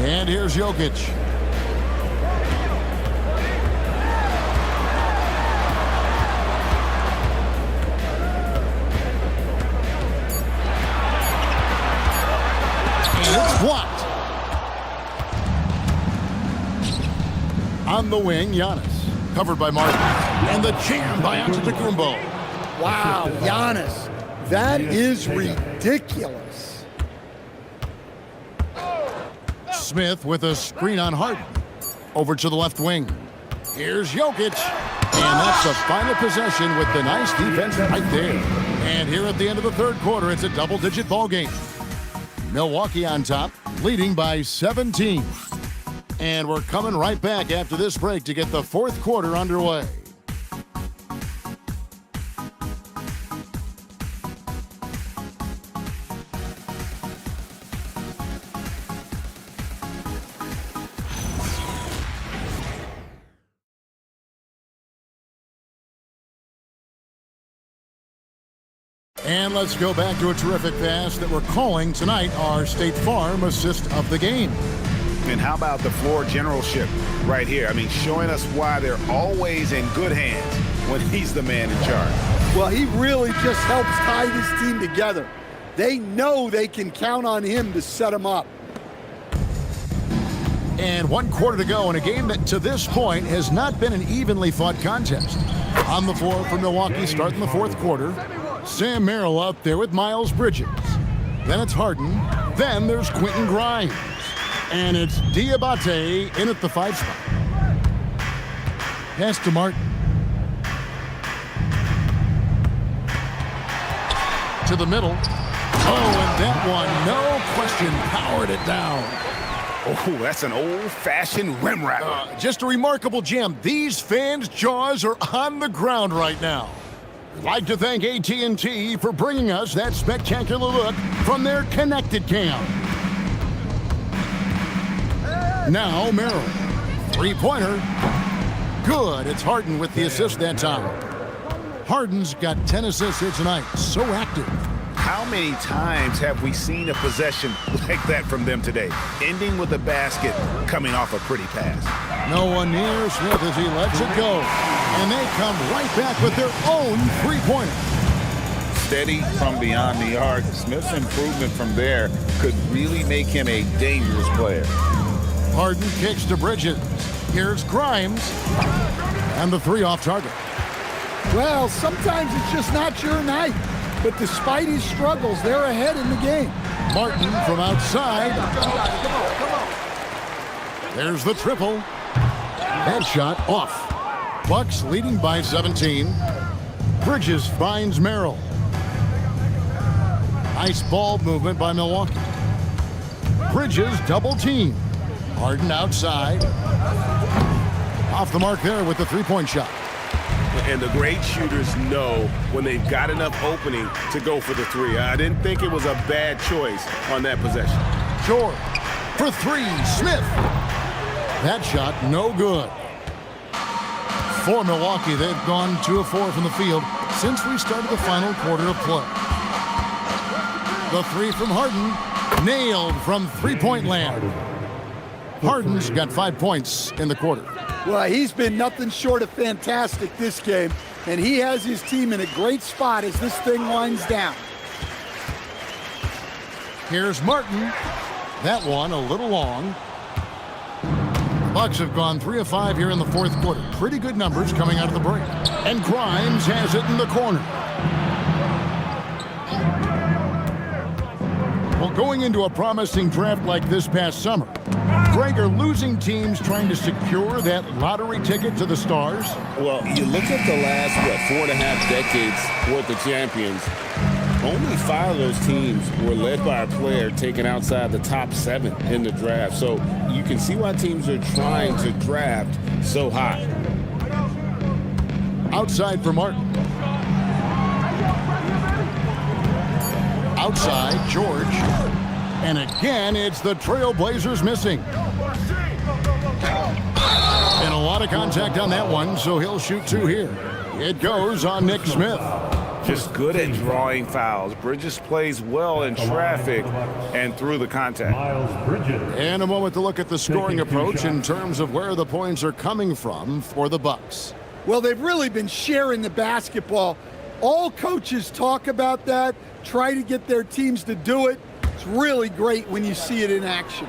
And here's Jokic. And it's blocked. On the wing, Giannis. Covered by Martin. And the jam by Antetokounmpo. Wow, Giannis. That is ridiculous. Smith with a screen on Harden. Over to the left wing. Here's Jokic. And that's the final possession with the nice defense right there. And here at the end of the third quarter, it's a double-digit ball game. Milwaukee on top, leading by 17. And we're coming right back after this break to get the fourth quarter underway. And let's go back to a terrific pass that we're calling tonight our State Farm assist of the game. And how about the floor generalship right here? I mean, showing us why they're always in good hands when he's the man in charge. Well, he really just helps tie this team together. They know they can count on him to set them up. And 1 quarter to go in a game that to this point has not been an evenly fought contest. On the floor for Milwaukee starting the fourth quarter. Sam Merrill out there with Miles Bridges. Then it's Harden. Then there's Quentin Grimes. And it's Diabate in at the 5 spot. Pass to Martin. To the middle. Oh, and that one, no question, powered it down. Oh, that's an old-fashioned rim rapper. Just a remarkable jam. These fans' jaws are on the ground right now. I'd like to thank AT&T for bringing us that spectacular look from their Connected Cam. Now Merrill, 3-pointer, good. It's Harden with the assist that time. Harden's got 10 assists here tonight, so active. How many times have we seen a possession like that from them today, ending with a basket coming off a pretty pass? No one near Smith as he lets it go, and they come right back with their own 3-pointer. Steady from beyond the arc. Smith's improvement from there could really make him a dangerous player. Harden kicks to Bridges. Here's Grimes. And the 3 off target. Well, sometimes it's just not your night. But despite his struggles, they're ahead in the game. Martin from outside. There's the triple. That shot off. Bucks leading by 17. Bridges finds Merrill. Nice ball movement by Milwaukee. Bridges double team. Harden outside. Off the mark there with the 3-point shot. And the great shooters know when they've got enough opening to go for the 3. I didn't think it was a bad choice on that possession. George for 3, Smith. That shot no good. For Milwaukee, they've gone 2 of 4 from the field since we started the final quarter of play. The 3 from Harden, nailed from 3-point land. Harden's got 5 points in the quarter. Well, he's been nothing short of fantastic this game, and he has his team in a great spot as this thing winds down. Here's Martin. That one a little long. Bucks have gone 3 of 5 here in the fourth quarter. Pretty good numbers coming out of the break. And Grimes has it in the corner. Going into a promising draft like this past summer, Greg, are losing teams trying to secure that lottery ticket to the stars? Well, you look at the last, 4.5 decades worth of champions, only 5 of those teams were led by a player taken outside the top 7 in the draft. So you can see why teams are trying to draft so high. Outside for Martin. Outside, George. And again, it's the Trailblazers missing. And a lot of contact on that one, so he'll shoot 2 here. It goes on Nick Smith. Just good at drawing fouls. Bridges plays well in traffic and through the contact. And a moment to look at the scoring approach in terms of where the points are coming from for the Bucks. Well, they've really been sharing the basketball. All coaches talk about that, try to get their teams to do it. It's really great when you see it in action.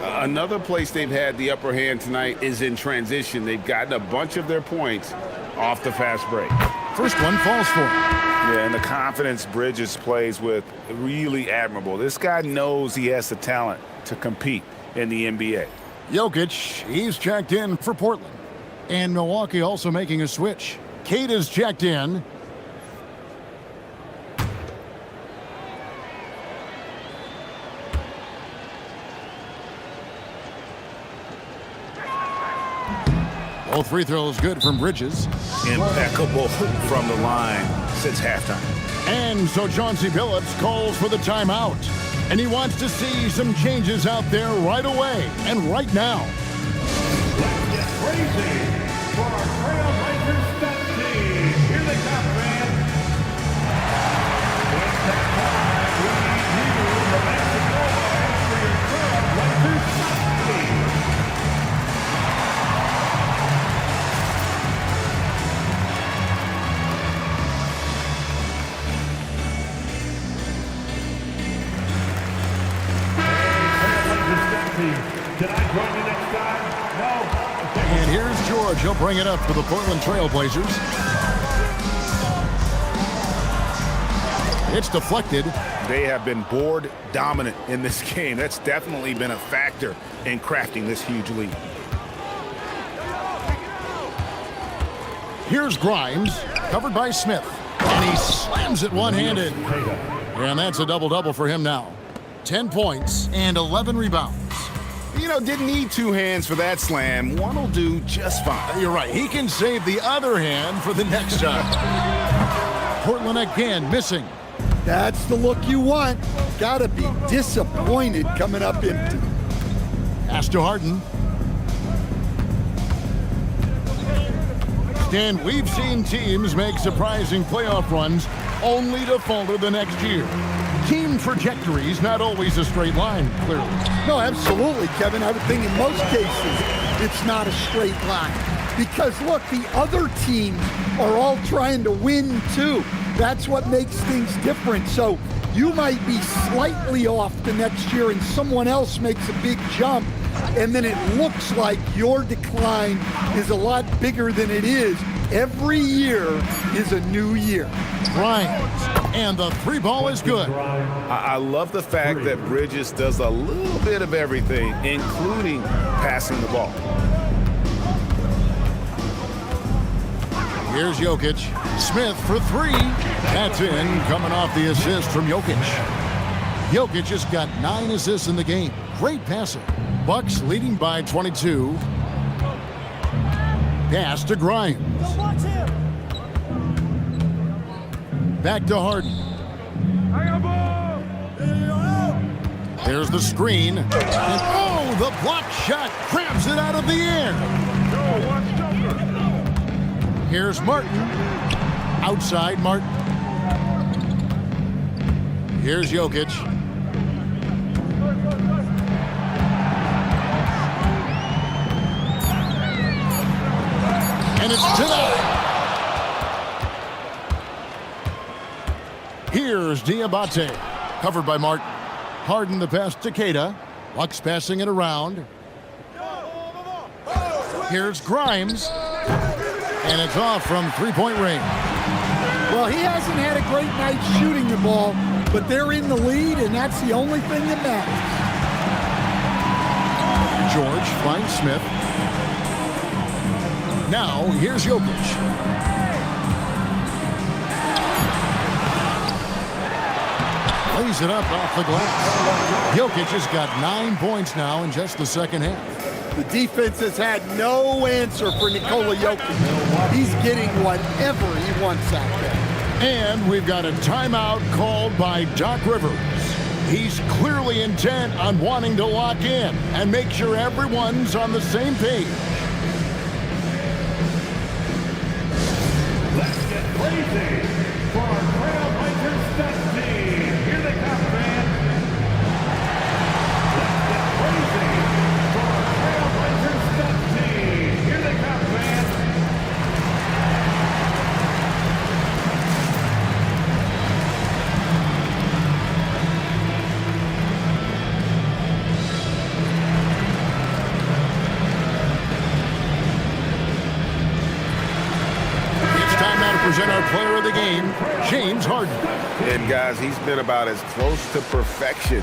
Another place they've had the upper hand tonight is in transition. They've gotten a bunch of their points off the fast break. First one falls for him. Yeah, and the confidence Bridges plays with, really admirable. This guy knows he has the talent to compete in the NBA. Jokic, he's checked in for Portland. And Milwaukee also making a switch. Cade is checked in. Both free throws good from Bridges. Impeccable from the line since halftime. And so Chauncey Billups calls for the timeout. And he wants to see some changes out there right away and right now. Let's get crazy for our Trailblazers stat team. Here they come, fans. It's that time we need you to make some noise for your Trailblazers stat team. Can I join you next time? No. And here's George. He'll bring it up for the Portland Trailblazers. It's deflected. They have been board dominant in this game. That's definitely been a factor in crafting this huge lead. Here's Grimes, covered by Smith. And he slams it one-handed. And that's a double-double for him now. 10 points and 11 rebounds. You know, didn't need 2 hands for that slam. One will do just fine. You're right. He can save the other hand for the next shot. Portland again missing. That's the look you want. Gotta be disappointed coming up empty. Pass to Harden. Stan, we've seen teams make surprising playoff runs only to falter the next year. Team trajectory's not always a straight line, clearly. No, absolutely, Kevin. I would think in most cases it's not a straight line. Because, look, the other teams are all trying to win, too. That's what makes things different. So you might be slightly off the next year and someone else makes a big jump, and then it looks like your decline is a lot bigger than it is. Every year is a new year. Grimes, and the 3 ball is good. I love the fact that Bridges does a little bit of everything, including passing the ball. Here's Jokic. Smith for 3. That's in, coming off the assist from Jokic. Jokic just got 9 assists in the game. Great passing. Bucks leading by 22. Pass to Grimes. Back to Harden. There's the screen. And oh, the block shot grabs it out of the air. Here's Martin. Outside Martin. Here's Jokic. And it's tonight. Here's Diabate, covered by Martin. Harden the pass to Queta. Bucks passing it around. Here's Grimes. And it's off from 3-point range. Well, he hasn't had a great night shooting the ball, but they're in the lead, and that's the only thing that matters. George finds Smith. Now, here's Jokic. Lays it up off the glass. Jokic has got 9 points now in just the second half. The defense has had no answer for Nikola Jokic. He's getting whatever he wants out there. And we've got a timeout called by Doc Rivers. He's clearly intent on wanting to lock in and make sure everyone's on the same page. Let's get crazy for our Trailblazers stats team. Here they come, fans. Let's get crazy for our Trailblazers stats team. Here they come, fans. Present our player of the game, James Harden. And guys, he's been about as close to perfection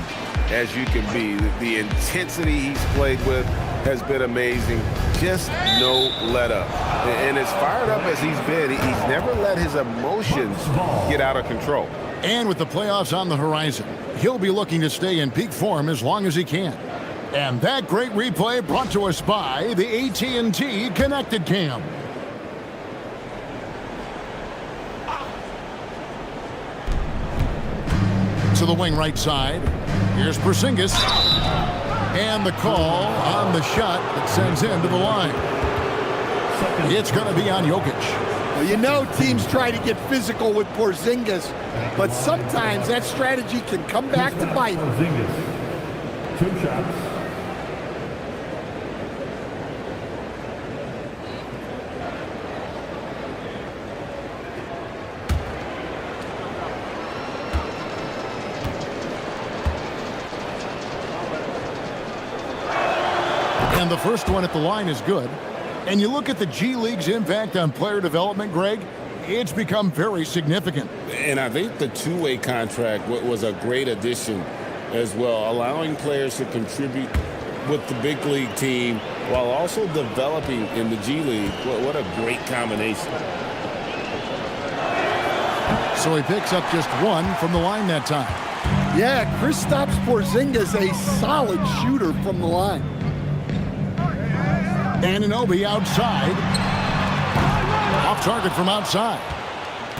as you can be. The intensity he's played with has been amazing. Just no let up. And as fired up as he's been, he's never let his emotions get out of control. And with the playoffs on the horizon, he'll be looking to stay in peak form as long as he can. And that great replay brought to us by the AT&T Connected Cam. To the wing right side. Here's Porzingis. And the call on the shot that sends him to the line. It's going to be on Jokic. Well, you know teams try to get physical with Porzingis, but sometimes that strategy can come back to bite him. Porzingis. 2 shots. And the first one at the line is good. And you look at the G League's impact on player development, Greg, it's become very significant. And I think the two-way contract was a great addition as well, allowing players to contribute with the big league team while also developing in the G League. What a great combination. So he picks up just 1 from the line that time. Yeah, Kristaps Porzingis, a solid shooter from the line. Anunoby outside. Off target from outside.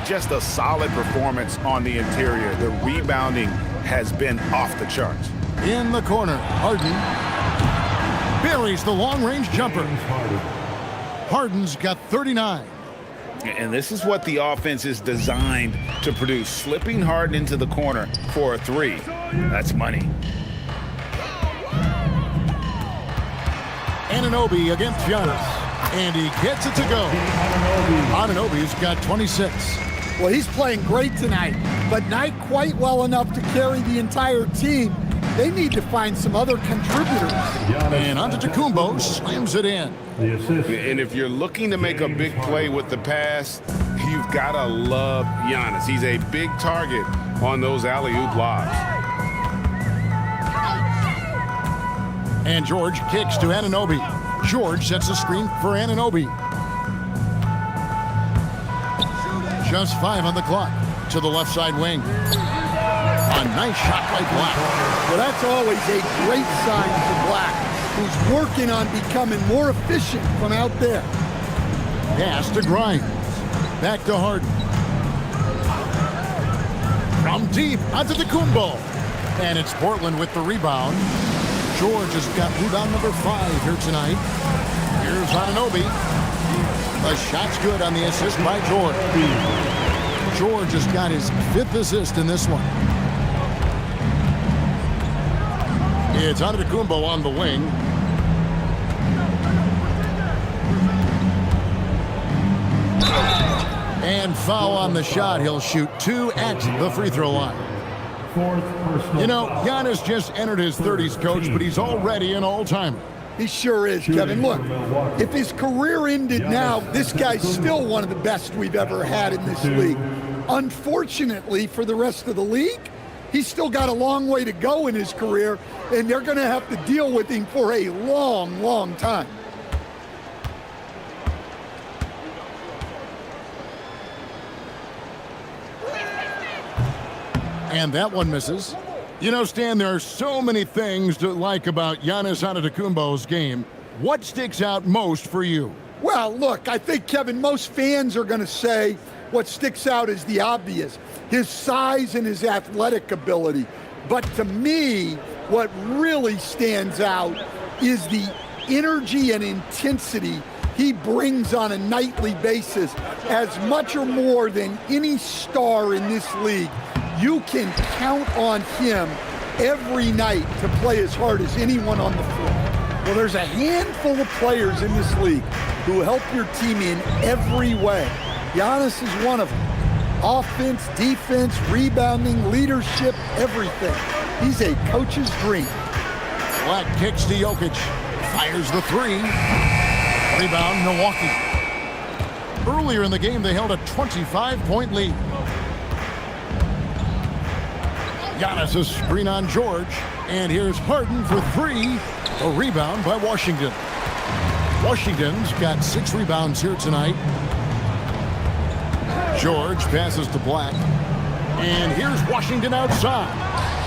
Just a solid performance on the interior. The rebounding has been off the charts. In the corner, Harden buries the long-range jumper. Harden's got 39. And this is what the offense is designed to produce. Slipping Harden into the corner for a 3. That's money. Anunoby against Giannis. And he gets it to go. Anunoby's got 26. Well, he's playing great tonight, but not quite well enough to carry the entire team. They need to find some other contributors. And Antetokounmpo slams it in. The assist. And if you're looking to make a big play with the pass, you've got to love Giannis. He's a big target on those alley-oop lobs. And George kicks to Anunoby. George sets the screen for Anunoby. Just 5 on the clock. To the left side wing. A nice shot by Black. Well, that's always a great sign for Black, who's working on becoming more efficient from out there. Pass to Grimes. Back to Harden. From deep, Antetokounmpo. And it's Portland with the rebound. George has got rebound number 5 here tonight. Here's Anunoby. The shot's good on the assist by George. George has got his 5th assist in this one. It's Antetokounmpo on the wing. And foul on the shot. He'll shoot 2 at the free throw line. You know, Giannis just entered his 30s, Coach, but he's already an all-timer. He sure is, Kevin. Look, if his career ended now, this guy's still one of the best we've ever had in this league. Unfortunately for the rest of the league, he's still got a long way to go in his career, and they're going to have to deal with him for a long, long time. And that one misses. You know, Stan, there are so many things to like about Giannis Antetokounmpo's game. What sticks out most for you? Well, look, I think, Kevin, most fans are going to say what sticks out is the obvious, his size and his athletic ability. But to me, what really stands out is the energy and intensity he brings on a nightly basis, as much or more than any star in this league. You can count on him every night to play as hard as anyone on the floor. Well, there's a handful of players in this league who help your team in every way. Giannis is one of them. Offense, defense, rebounding, leadership, everything. He's a coach's dream. Black kicks to Jokic. Fires the three. Rebound, Milwaukee. Earlier in the game, they held a 25-point lead. Giannis' screen on George. And here's Harden for three. A rebound by Washington. Washington's got 6 rebounds here tonight. George passes to Black. And here's Washington outside.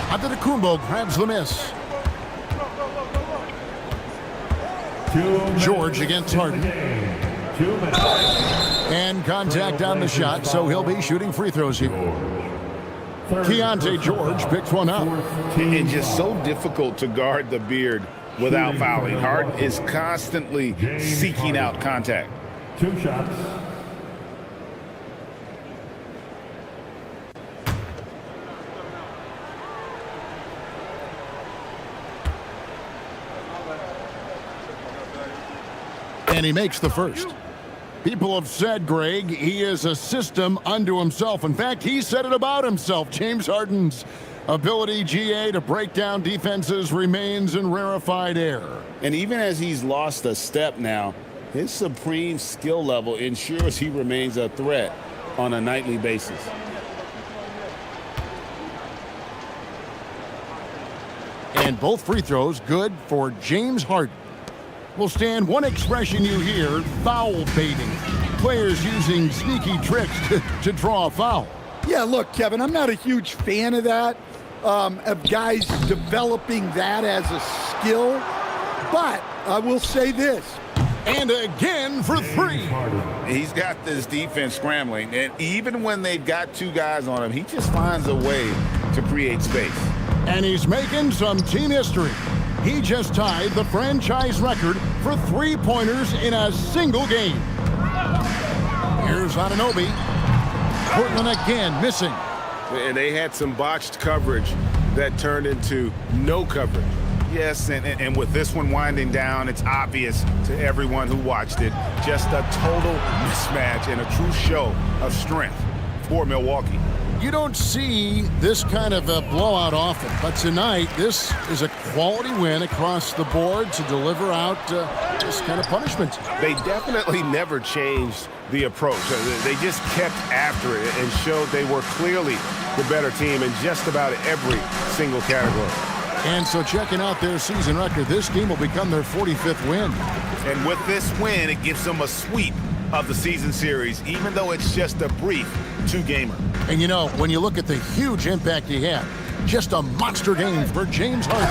Antetokounmpo grabs the miss. George against Harden. And contact on the shot, so he'll be shooting free throws here. Keontae George picks one up. It's just so difficult to guard the beard without fouling. Harden is constantly seeking out contact. 2 shots. And he makes the first. People have said, Greg, he is a system unto himself. In fact, he said it about himself. James Harden's ability, GA, to break down defenses remains in rarefied air. And even as he's lost a step now, his supreme skill level ensures he remains a threat on a nightly basis. And both free throws good for James Harden. Well, Stan, one expression you hear, foul baiting. Players using sneaky tricks to draw a foul. Yeah, look, Kevin, I'm not a huge fan of that, of guys developing that as a skill. But I will say this. And again for three. He's got this defense scrambling, and even when they've got 2 guys on him, he just finds a way to create space. And he's making some team history. He just tied the franchise record for 3-pointers in a single game. Here's Anunoby. Portland again missing. And they had some botched coverage that turned into no coverage. Yes, and with this one winding down, it's obvious to everyone who watched it. Just a total mismatch and a true show of strength for Milwaukee. You don't see this kind of a blowout often, but tonight this is a quality win across the board to deliver out this kind of punishment. They definitely never changed the approach. They just kept after it and showed they were clearly the better team in just about every single category. And so checking out their season record, this game will become their 45th win. And with this win, it gives them a sweep of the season series, even though it's just a brief 2-gamer. And you know, when you look at the huge impact he had, just a monster game for James Harden.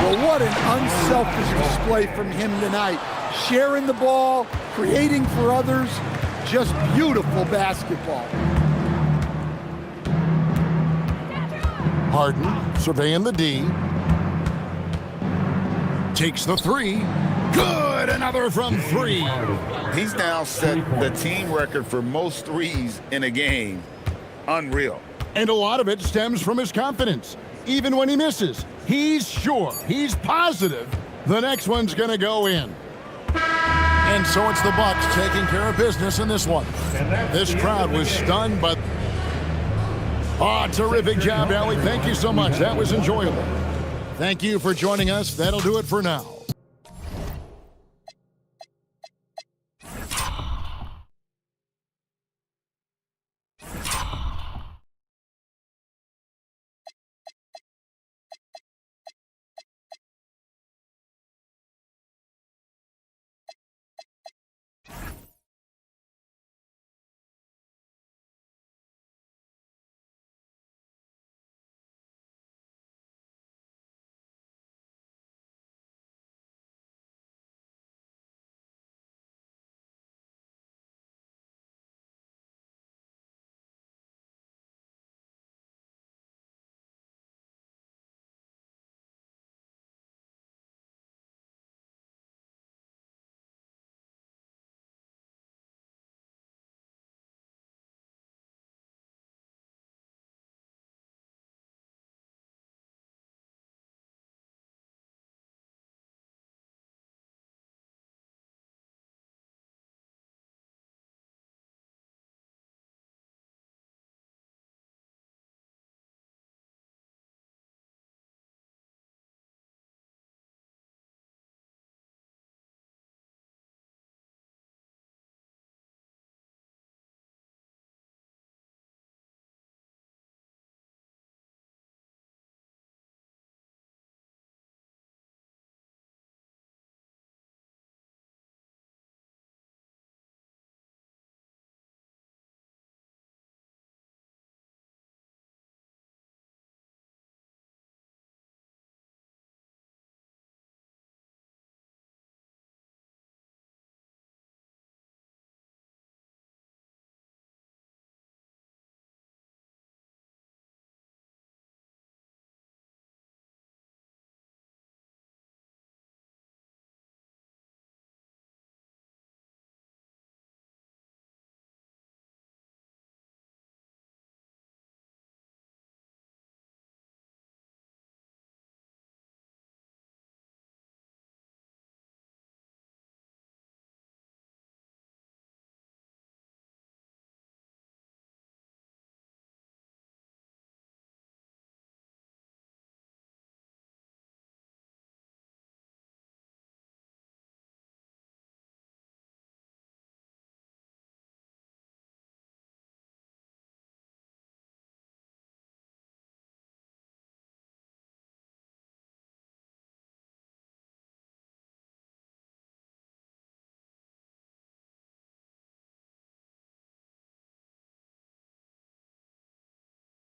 Well, what an unselfish display from him tonight. Sharing the ball, creating for others, just beautiful basketball. Harden surveying the D. Takes the three. Good, another from 3. He's now set the team record for most threes in a game. Unreal. And a lot of it stems from his confidence. Even when he misses, he's sure, he's positive the next one's going to go in. And so it's the Bucks taking care of business in this one. This crowd was stunned, but terrific job, Allie. Thank you so much. That was enjoyable. Thank you for joining us. That'll do it for now.